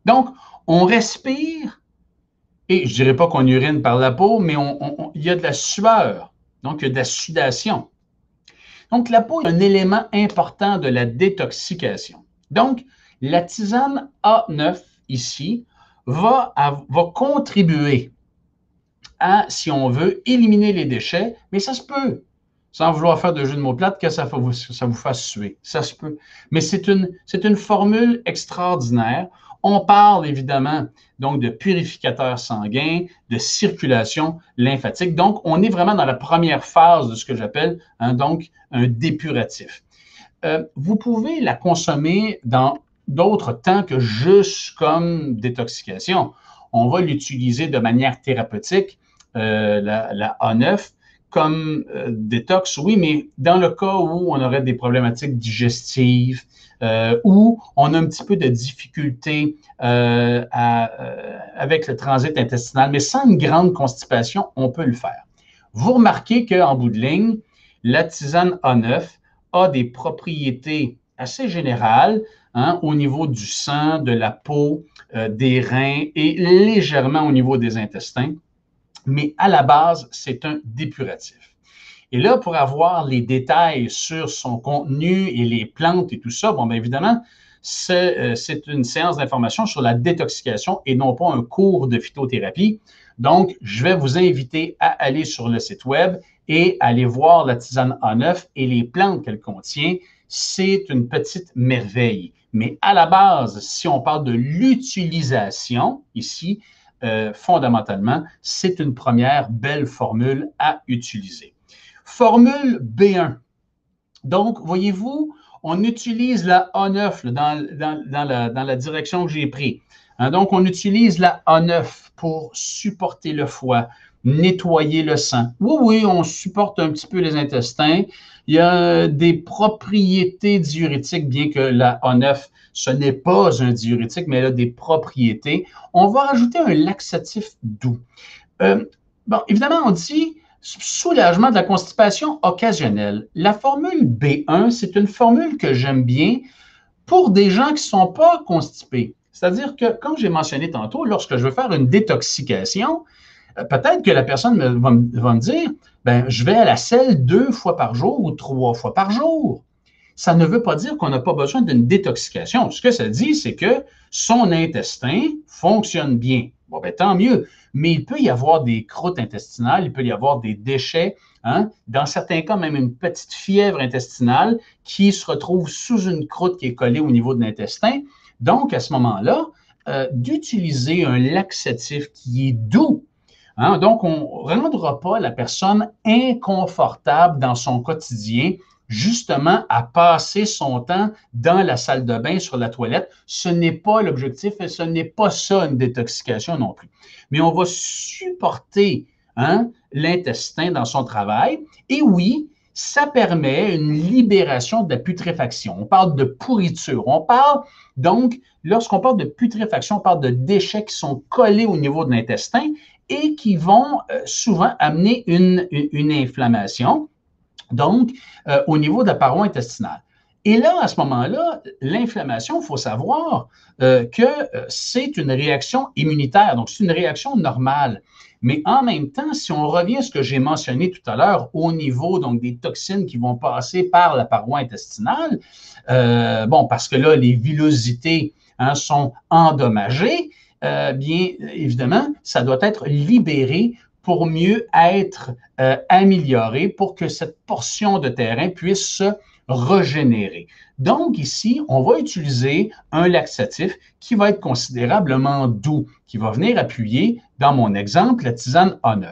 Donc, on respire, et je ne dirais pas qu'on urine par la peau, mais il y a de la sueur, donc il y a de la sudation. Donc, la peau est un élément important de la détoxication. Donc, la tisane A9, ici, va contribuer à, si on veut, éliminer les déchets, mais ça se peut, sans vouloir faire de jeu de mots plates, que ça vous fasse suer. Ça se peut. Mais c'est une formule extraordinaire. On parle évidemment donc de purificateur sanguin, de circulation lymphatique. Donc, on est vraiment dans la première phase de ce que j'appelle donc un dépuratif. Vous pouvez la consommer dans d'autres temps que juste comme détoxication. On va l'utiliser de manière thérapeutique, la A9, comme détox, oui, mais dans le cas où on aurait des problématiques digestives, où on a un petit peu de difficulté avec le transit intestinal, mais sans une grande constipation, on peut le faire. Vous remarquez qu'en bout de ligne, la tisane A9 a des propriétés assez générales au niveau du sang, de la peau, des reins et légèrement au niveau des intestins. Mais à la base, c'est un dépuratif. Et là, pour avoir les détails sur son contenu et les plantes et tout ça, bon, bien évidemment, c'est une séance d'information sur la détoxication et non pas un cours de phytothérapie. Donc, je vais vous inviter à aller sur le site web et aller voir la tisane A9 et les plantes qu'elle contient. C'est une petite merveille. Mais à la base, si on parle de l'utilisation ici, fondamentalement, c'est une première belle formule à utiliser. Formule B1. Donc, voyez-vous, on utilise la A9 dans la direction que j'ai prise. Donc, on utilise la A9 pour supporter le foie, nettoyer le sang. Oui, on supporte un petit peu les intestins. Il y a des propriétés diurétiques, bien que la A9, ce n'est pas un diurétique, mais elle a des propriétés. On va rajouter un laxatif doux. Bon, évidemment, on dit soulagement de la constipation occasionnelle. La formule B1, c'est une formule que j'aime bien pour des gens qui ne sont pas constipés. C'est-à-dire que, comme j'ai mentionné tantôt, lorsque je veux faire une détoxication, peut-être que la personne va me dire, ben, je vais à la selle 2 fois par jour ou 3 fois par jour. Ça ne veut pas dire qu'on n'a pas besoin d'une détoxication. Ce que ça dit, c'est que son intestin fonctionne bien. Bon, ben, tant mieux. Mais il peut y avoir des croûtes intestinales, il peut y avoir des déchets, hein? Dans certains cas, même une petite fièvre intestinale qui se retrouve sous une croûte qui est collée au niveau de l'intestin. Donc, à ce moment-là, d'utiliser un laxatif qui est doux. Hein? Donc, on ne rendra pas la personne inconfortable dans son quotidien, justement à passer son temps dans la salle de bain, sur la toilette. Ce n'est pas l'objectif et ce n'est pas ça une détoxication non plus. Mais on va supporter, hein, l'intestin dans son travail. Et oui, ça permet une libération de la putréfaction. On parle de pourriture. On parle donc, lorsqu'on parle de putréfaction, on parle de déchets qui sont collés au niveau de l'intestin et qui vont souvent amener une inflammation, donc au niveau de la paroi intestinale. Et là, à ce moment-là, l'inflammation, il faut savoir que c'est une réaction immunitaire, donc c'est une réaction normale. Mais en même temps, si on revient à ce que j'ai mentionné tout à l'heure au niveau donc, des toxines qui vont passer par la paroi intestinale, bon, parce que là, les villosités, hein, sont endommagées, bien évidemment, ça doit être libéré pour mieux être amélioré, pour que cette portion de terrain puisse se régénérer. Donc ici, on va utiliser un laxatif qui va être considérablement doux, qui va venir appuyer, dans mon exemple, la tisane A9.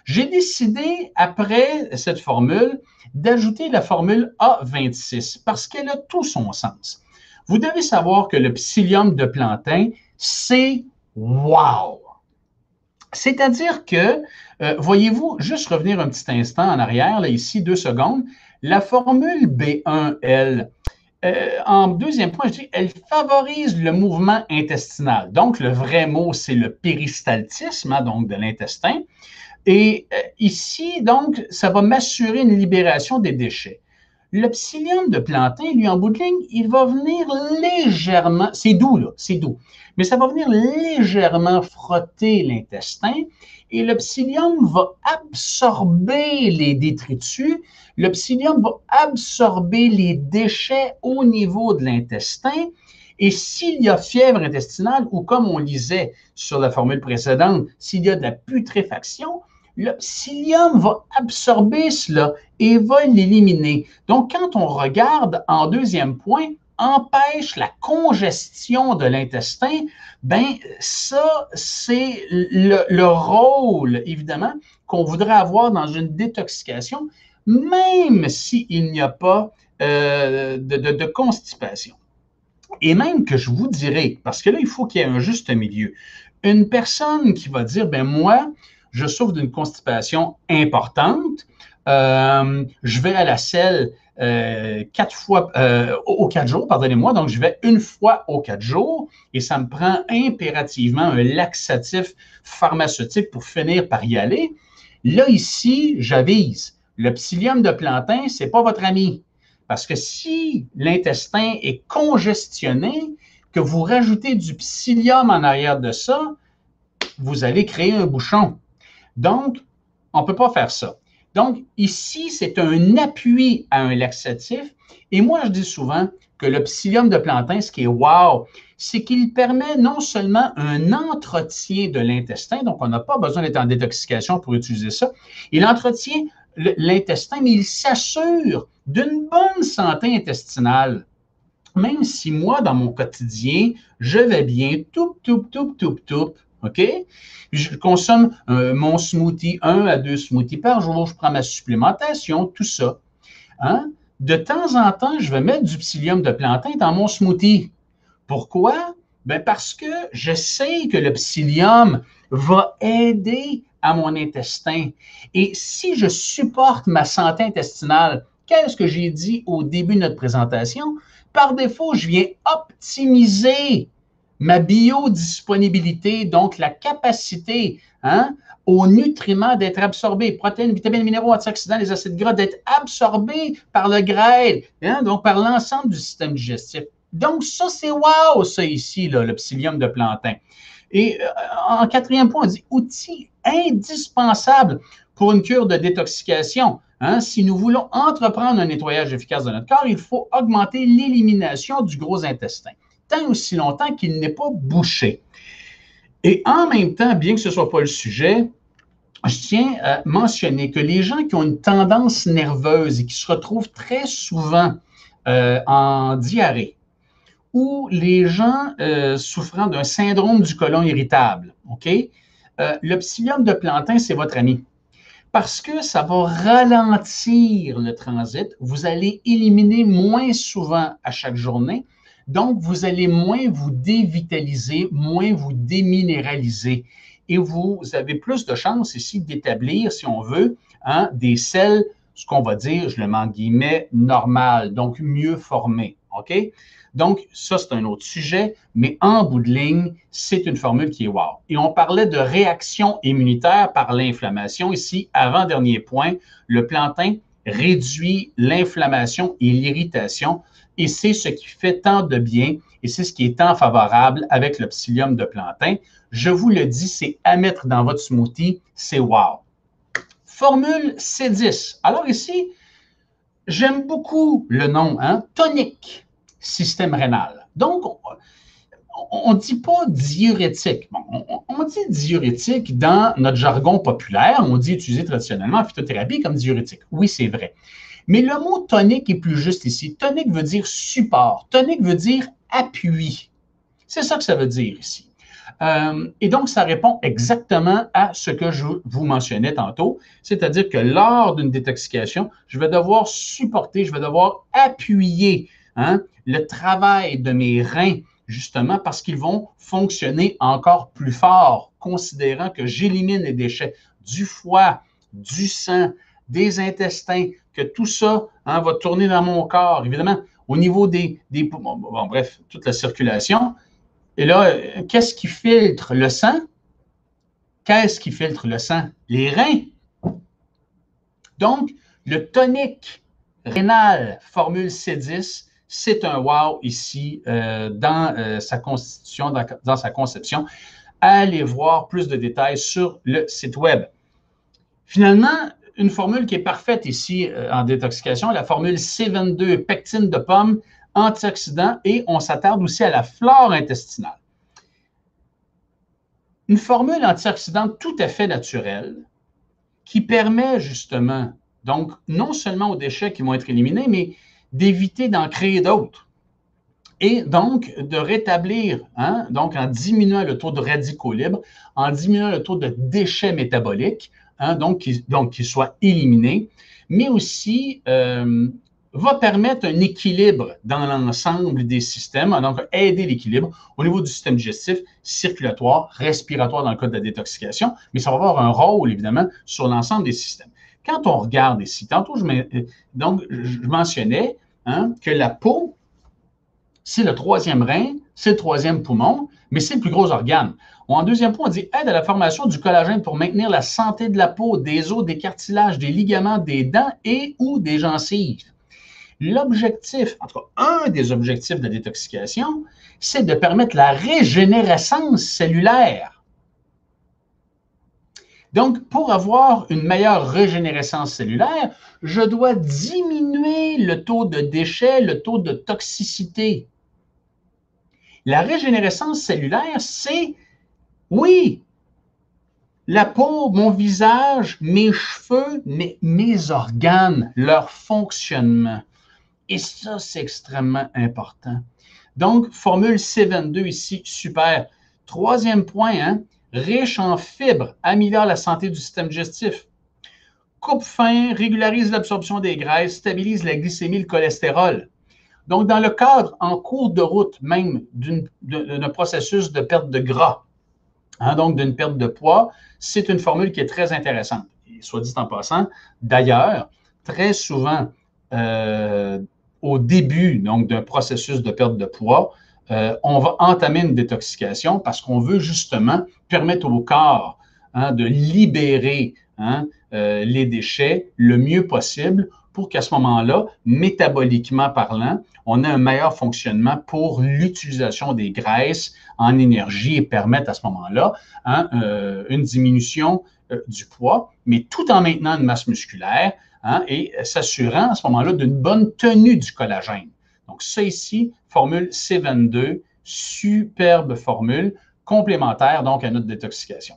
J'ai décidé, après cette formule, d'ajouter la formule A26 parce qu'elle a tout son sens. Vous devez savoir que le psyllium de plantain, c'est wow! C'est-à-dire que, voyez-vous, juste revenir un petit instant en arrière, là, ici, 2 secondes, la formule B1L, en deuxième point, je dis, elle favorise le mouvement intestinal. Donc, le vrai mot, c'est le péristaltisme, hein, donc de l'intestin. Et ici, donc, ça va m'assurer une libération des déchets. Le psyllium de plantain, lui, en bout de ligne, il va venir légèrement, c'est doux, là, c'est doux, mais ça va venir légèrement frotter l'intestin et le psyllium va absorber les détritus, le psyllium va absorber les déchets au niveau de l'intestin. Et s'il y a fièvre intestinale, ou comme on lisait sur la formule précédente, s'il y a de la putréfaction, le psyllium va absorber cela et va l'éliminer. Donc, quand on regarde en deuxième point, empêche la congestion de l'intestin, ben ça, c'est le rôle, évidemment, qu'on voudrait avoir dans une détoxication, même s'il n'y a pas de constipation. Et même que je vous dirais, parce que là, il faut qu'il y ait un juste milieu. Une personne qui va dire, ben moi, je souffre d'une constipation importante, je vais à la selle 4 fois aux 4 jours, pardonnez-moi, donc je vais 1 fois aux 4 jours et ça me prend impérativement un laxatif pharmaceutique pour finir par y aller. Là, ici, j'avise, le psyllium de plantain, ce n'est pas votre ami. Parce que si l'intestin est congestionné, que vous rajoutez du psyllium en arrière de ça, vous allez créer un bouchon. Donc, on ne peut pas faire ça. Donc, ici, c'est un appui à un laxatif. Et moi, je dis souvent que le psyllium de plantain, ce qui est wow, c'est qu'il permet non seulement un entretien de l'intestin, donc on n'a pas besoin d'être en détoxication pour utiliser ça, il entretient l'intestin, mais il s'assure d'une bonne santé intestinale. Même si moi, dans mon quotidien, je vais bien, toup, toup, toup, toup, toup, OK? Je consomme mon smoothie, 1 à 2 smoothies par jour, je prends ma supplémentation, tout ça. Hein? De temps en temps, je vais mettre du psyllium de plantain dans mon smoothie. Pourquoi? Ben parce que je sais que le psyllium va aider à mon intestin. Et si je supporte ma santé intestinale, qu'est-ce que j'ai dit au début de notre présentation? Par défaut, je viens optimiser ma biodisponibilité, donc la capacité, hein, aux nutriments d'être absorbés, protéines, vitamines, minéraux, antioxydants, les acides gras, d'être absorbés par le grêle, hein, donc par l'ensemble du système digestif. Donc, ça, c'est wow, ça ici, là, le psyllium de plantain. Et en quatrième point, on dit outil indispensable pour une cure de détoxication. Hein, si nous voulons entreprendre un nettoyage efficace de notre corps, il faut augmenter l'élimination du gros intestin, tant aussi longtemps qu'il n'est pas bouché. Et en même temps, bien que ce ne soit pas le sujet, je tiens à mentionner que les gens qui ont une tendance nerveuse et qui se retrouvent très souvent en diarrhée, ou les gens souffrant d'un syndrome du côlon irritable, OK? Le psyllium de plantain, c'est votre ami. Parce que ça va ralentir le transit. Vous allez éliminer moins souvent à chaque journée. Donc, vous allez moins vous dévitaliser, moins vous déminéraliser. Et vous avez plus de chances ici d'établir, si on veut, hein, des selles, ce qu'on va dire, je le mets en guillemets, normales, donc mieux formées. OK? Donc, ça, c'est un autre sujet, mais en bout de ligne, c'est une formule qui est wow. Et on parlait de réaction immunitaire par l'inflammation. Ici, avant-dernier point, le plantain réduit l'inflammation et l'irritation, et c'est ce qui fait tant de bien, et c'est ce qui est tant favorable avec le psyllium de plantain. Je vous le dis, c'est à mettre dans votre smoothie, c'est wow. Formule C10. Alors ici, j'aime beaucoup le nom, hein, tonique. Système rénal. Donc, on ne dit pas diurétique. Bon, on dit diurétique dans notre jargon populaire. On dit utilisé traditionnellement en phytothérapie comme diurétique. Oui, c'est vrai. Mais le mot tonique est plus juste ici. Tonique veut dire support. Tonique veut dire appui. C'est ça que ça veut dire ici. Et donc, ça répond exactement à ce que je vous mentionnais tantôt, c'est-à-dire que lors d'une détoxication, je vais devoir supporter, je vais devoir appuyer, hein, le travail de mes reins, justement parce qu'ils vont fonctionner encore plus fort, considérant que j'élimine les déchets du foie, du sang, des intestins, que tout ça, hein, va tourner dans mon corps. Évidemment, au niveau des poumons, bon, bref, toute la circulation. Et là, qu'est-ce qui filtre le sang? Qu'est-ce qui filtre le sang? Les reins. Donc, le tonique rénal formule C10, c'est un wow ici dans sa constitution, dans sa conception. Allez voir plus de détails sur le site web. Finalement, une formule qui est parfaite ici en détoxication, la formule C22, pectine de pomme, antioxydant, et on s'attarde aussi à la flore intestinale. Une formule antioxydante tout à fait naturelle qui permet justement, donc, non seulement aux déchets qui vont être éliminés, mais d'éviter d'en créer d'autres. Et donc, de rétablir, hein, donc en diminuant le taux de radicaux libres, en diminuant le taux de déchets métaboliques, hein, donc qu'ils soient éliminés, mais aussi va permettre un équilibre dans l'ensemble des systèmes, donc aider l'équilibre au niveau du système digestif, circulatoire, respiratoire dans le cas de la détoxication, mais ça va avoir un rôle, évidemment, sur l'ensemble des systèmes. Quand on regarde ici, tantôt, je mentionnais, hein, que la peau, c'est le troisième rein, c'est le troisième poumon, mais c'est le plus gros organe. En deuxième point, on dit aide à la formation du collagène pour maintenir la santé de la peau, des os, des cartilages, des ligaments, des dents et ou des gencives. L'objectif, en tout cas, un des objectifs de la détoxication, c'est de permettre la régénérescence cellulaire. Donc, pour avoir une meilleure régénérescence cellulaire, je dois diminuer le taux de déchets, le taux de toxicité. La régénérescence cellulaire, c'est, oui, la peau, mon visage, mes cheveux, mais mes organes, leur fonctionnement. Et ça, c'est extrêmement important. Donc, formule C22 ici, super. Troisième point, hein, riche en fibres, améliore la santé du système digestif. Coupe fin, régularise l'absorption des graisses, stabilise la glycémie, le cholestérol. Donc, dans le cadre en cours de route même d'un processus de perte de gras, hein, donc d'une perte de poids, c'est une formule qui est très intéressante. Et soit dit en passant, d'ailleurs, très souvent, au début donc d'un processus de perte de poids, on va entamer une détoxication parce qu'on veut justement permettre au corps, hein, de libérer, hein, les déchets le mieux possible pour qu'à ce moment-là, métaboliquement parlant, on a un meilleur fonctionnement pour l'utilisation des graisses en énergie et permettre à ce moment-là une diminution du poids, mais tout en maintenant une masse musculaire et s'assurant à ce moment-là d'une bonne tenue du collagène. Donc, ça ici, formule C22, superbe formule complémentaire donc à notre détoxication.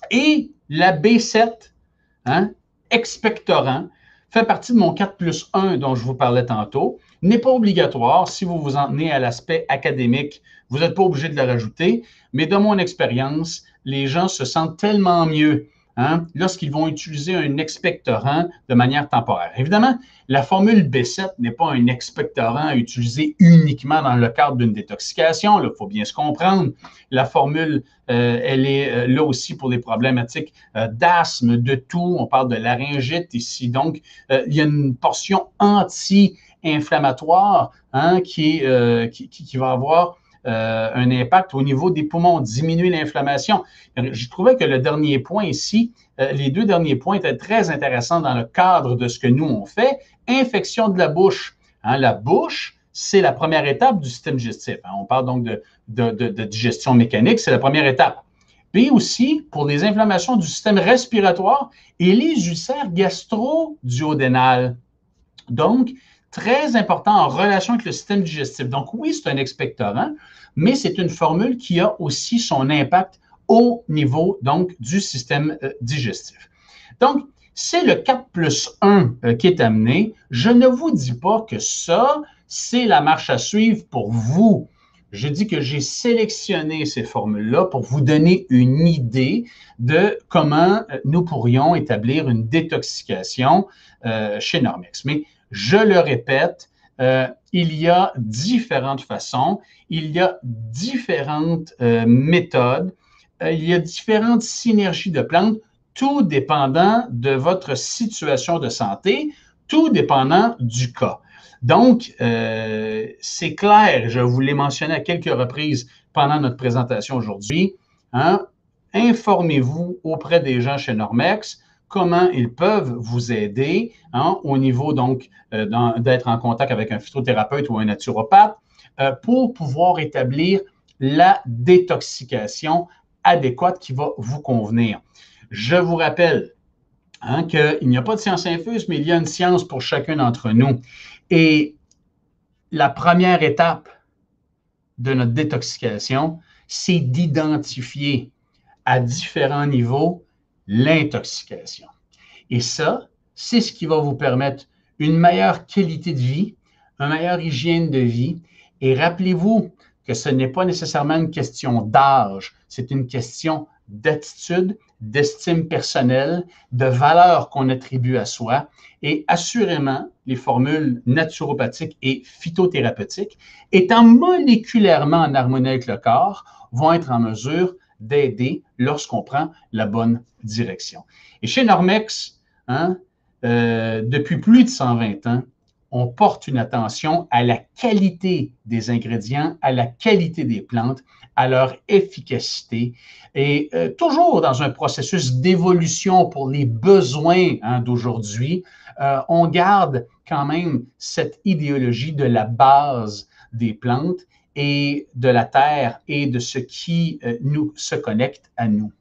Et la B7, expectorant, fait partie de mon 4+1 dont je vous parlais tantôt, n'est pas obligatoire. Si vous vous en tenez à l'aspect académique, vous n'êtes pas obligé de le rajouter, mais de mon expérience, les gens se sentent tellement mieux lorsqu'ils vont utiliser un expectorant de manière temporaire. Évidemment, la formule B7 n'est pas un expectorant à utiliser uniquement dans le cadre d'une détoxication. Il faut bien se comprendre. La formule, elle est là aussi pour les problématiques d'asthme, de toux. On parle de laryngite ici. Donc, il y a une portion anti-inflammatoire qui va avoir un impact au niveau des poumons, diminuer l'inflammation. Je trouvais que le dernier point ici, les deux derniers points étaient très intéressants dans le cadre de ce que nous, on fait. Infection de la bouche. La bouche, c'est la première étape du système digestif. On parle donc de digestion mécanique, c'est la première étape. Puis aussi, pour les inflammations du système respiratoire et les ulcères gastro-duodénales. Donc, très important en relation avec le système digestif. Donc, oui, c'est un expectorant, mais c'est une formule qui a aussi son impact au niveau, donc, du système digestif. Donc, c'est le 4+1 qui est amené. Je ne vous dis pas que ça, c'est la marche à suivre pour vous. Je dis que j'ai sélectionné ces formules-là pour vous donner une idée de comment nous pourrions établir une détoxication chez Normex. Mais je le répète, il y a différentes façons, il y a différentes méthodes, il y a différentes synergies de plantes, tout dépendant de votre situation de santé, tout dépendant du cas. Donc, c'est clair, je vous l'ai mentionné à quelques reprises pendant notre présentation aujourd'hui, informez-vous auprès des gens chez Normex, comment ils peuvent vous aider au niveau donc d'être en contact avec un phytothérapeute ou un naturopathe pour pouvoir établir la détoxication adéquate qui va vous convenir. Je vous rappelle qu'il n'y a pas de science infuse, mais il y a une science pour chacun d'entre nous. Et la première étape de notre détoxication, c'est d'identifier à différents niveaux l'intoxication. Et ça, c'est ce qui va vous permettre une meilleure qualité de vie, une meilleure hygiène de vie. Et rappelez-vous que ce n'est pas nécessairement une question d'âge, c'est une question d'attitude, d'estime personnelle, de valeur qu'on attribue à soi. Et assurément, les formules naturopathiques et phytothérapeutiques, étant moléculairement en harmonie avec le corps, vont être en mesure d'aider lorsqu'on prend la bonne direction. Et chez Normex, depuis plus de 120 ans, on porte une attention à la qualité des ingrédients, à la qualité des plantes, à leur efficacité et toujours dans un processus d'évolution pour les besoins d'aujourd'hui, on garde quand même cette idéologie de la base des plantes et de la terre et de ce qui nous se connecte à nous.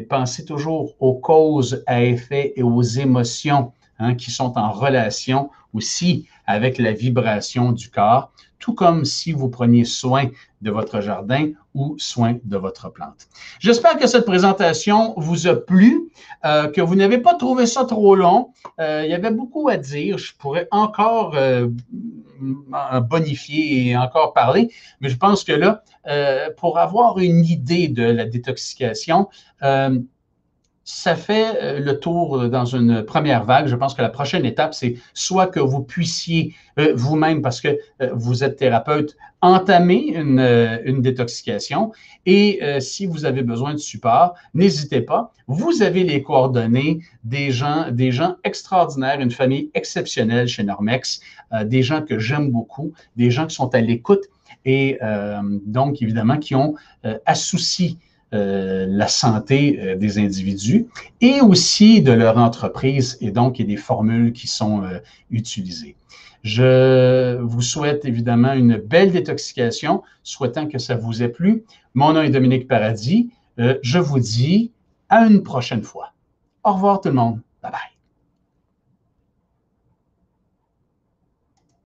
Pensez toujours aux causes à effet et aux émotions qui sont en relation aussi avec la vibration du corps, tout comme si vous preniez soin de votre jardin ou soin de votre plante. J'espère que cette présentation vous a plu, que vous n'avez pas trouvé ça trop long. Il y avait beaucoup à dire. Je pourrais encore bonifier et encore parler, mais je pense que là, pour avoir une idée de la détoxication, ça fait le tour dans une première vague. Je pense que la prochaine étape, c'est soit que vous puissiez vous-même, parce que vous êtes thérapeute, entamer une détoxication. Et si vous avez besoin de support, n'hésitez pas. Vous avez les coordonnées des gens extraordinaires, une famille exceptionnelle chez Normex, des gens que j'aime beaucoup, des gens qui sont à l'écoute et donc, évidemment, qui ont à souci la santé des individus et aussi de leur entreprise et donc il y a des formules qui sont utilisées. Je vous souhaite évidemment une belle détoxication, souhaitant que ça vous ait plu. Mon nom est Dominique Paradis. Je vous dis à une prochaine fois. Au revoir tout le monde. Bye bye.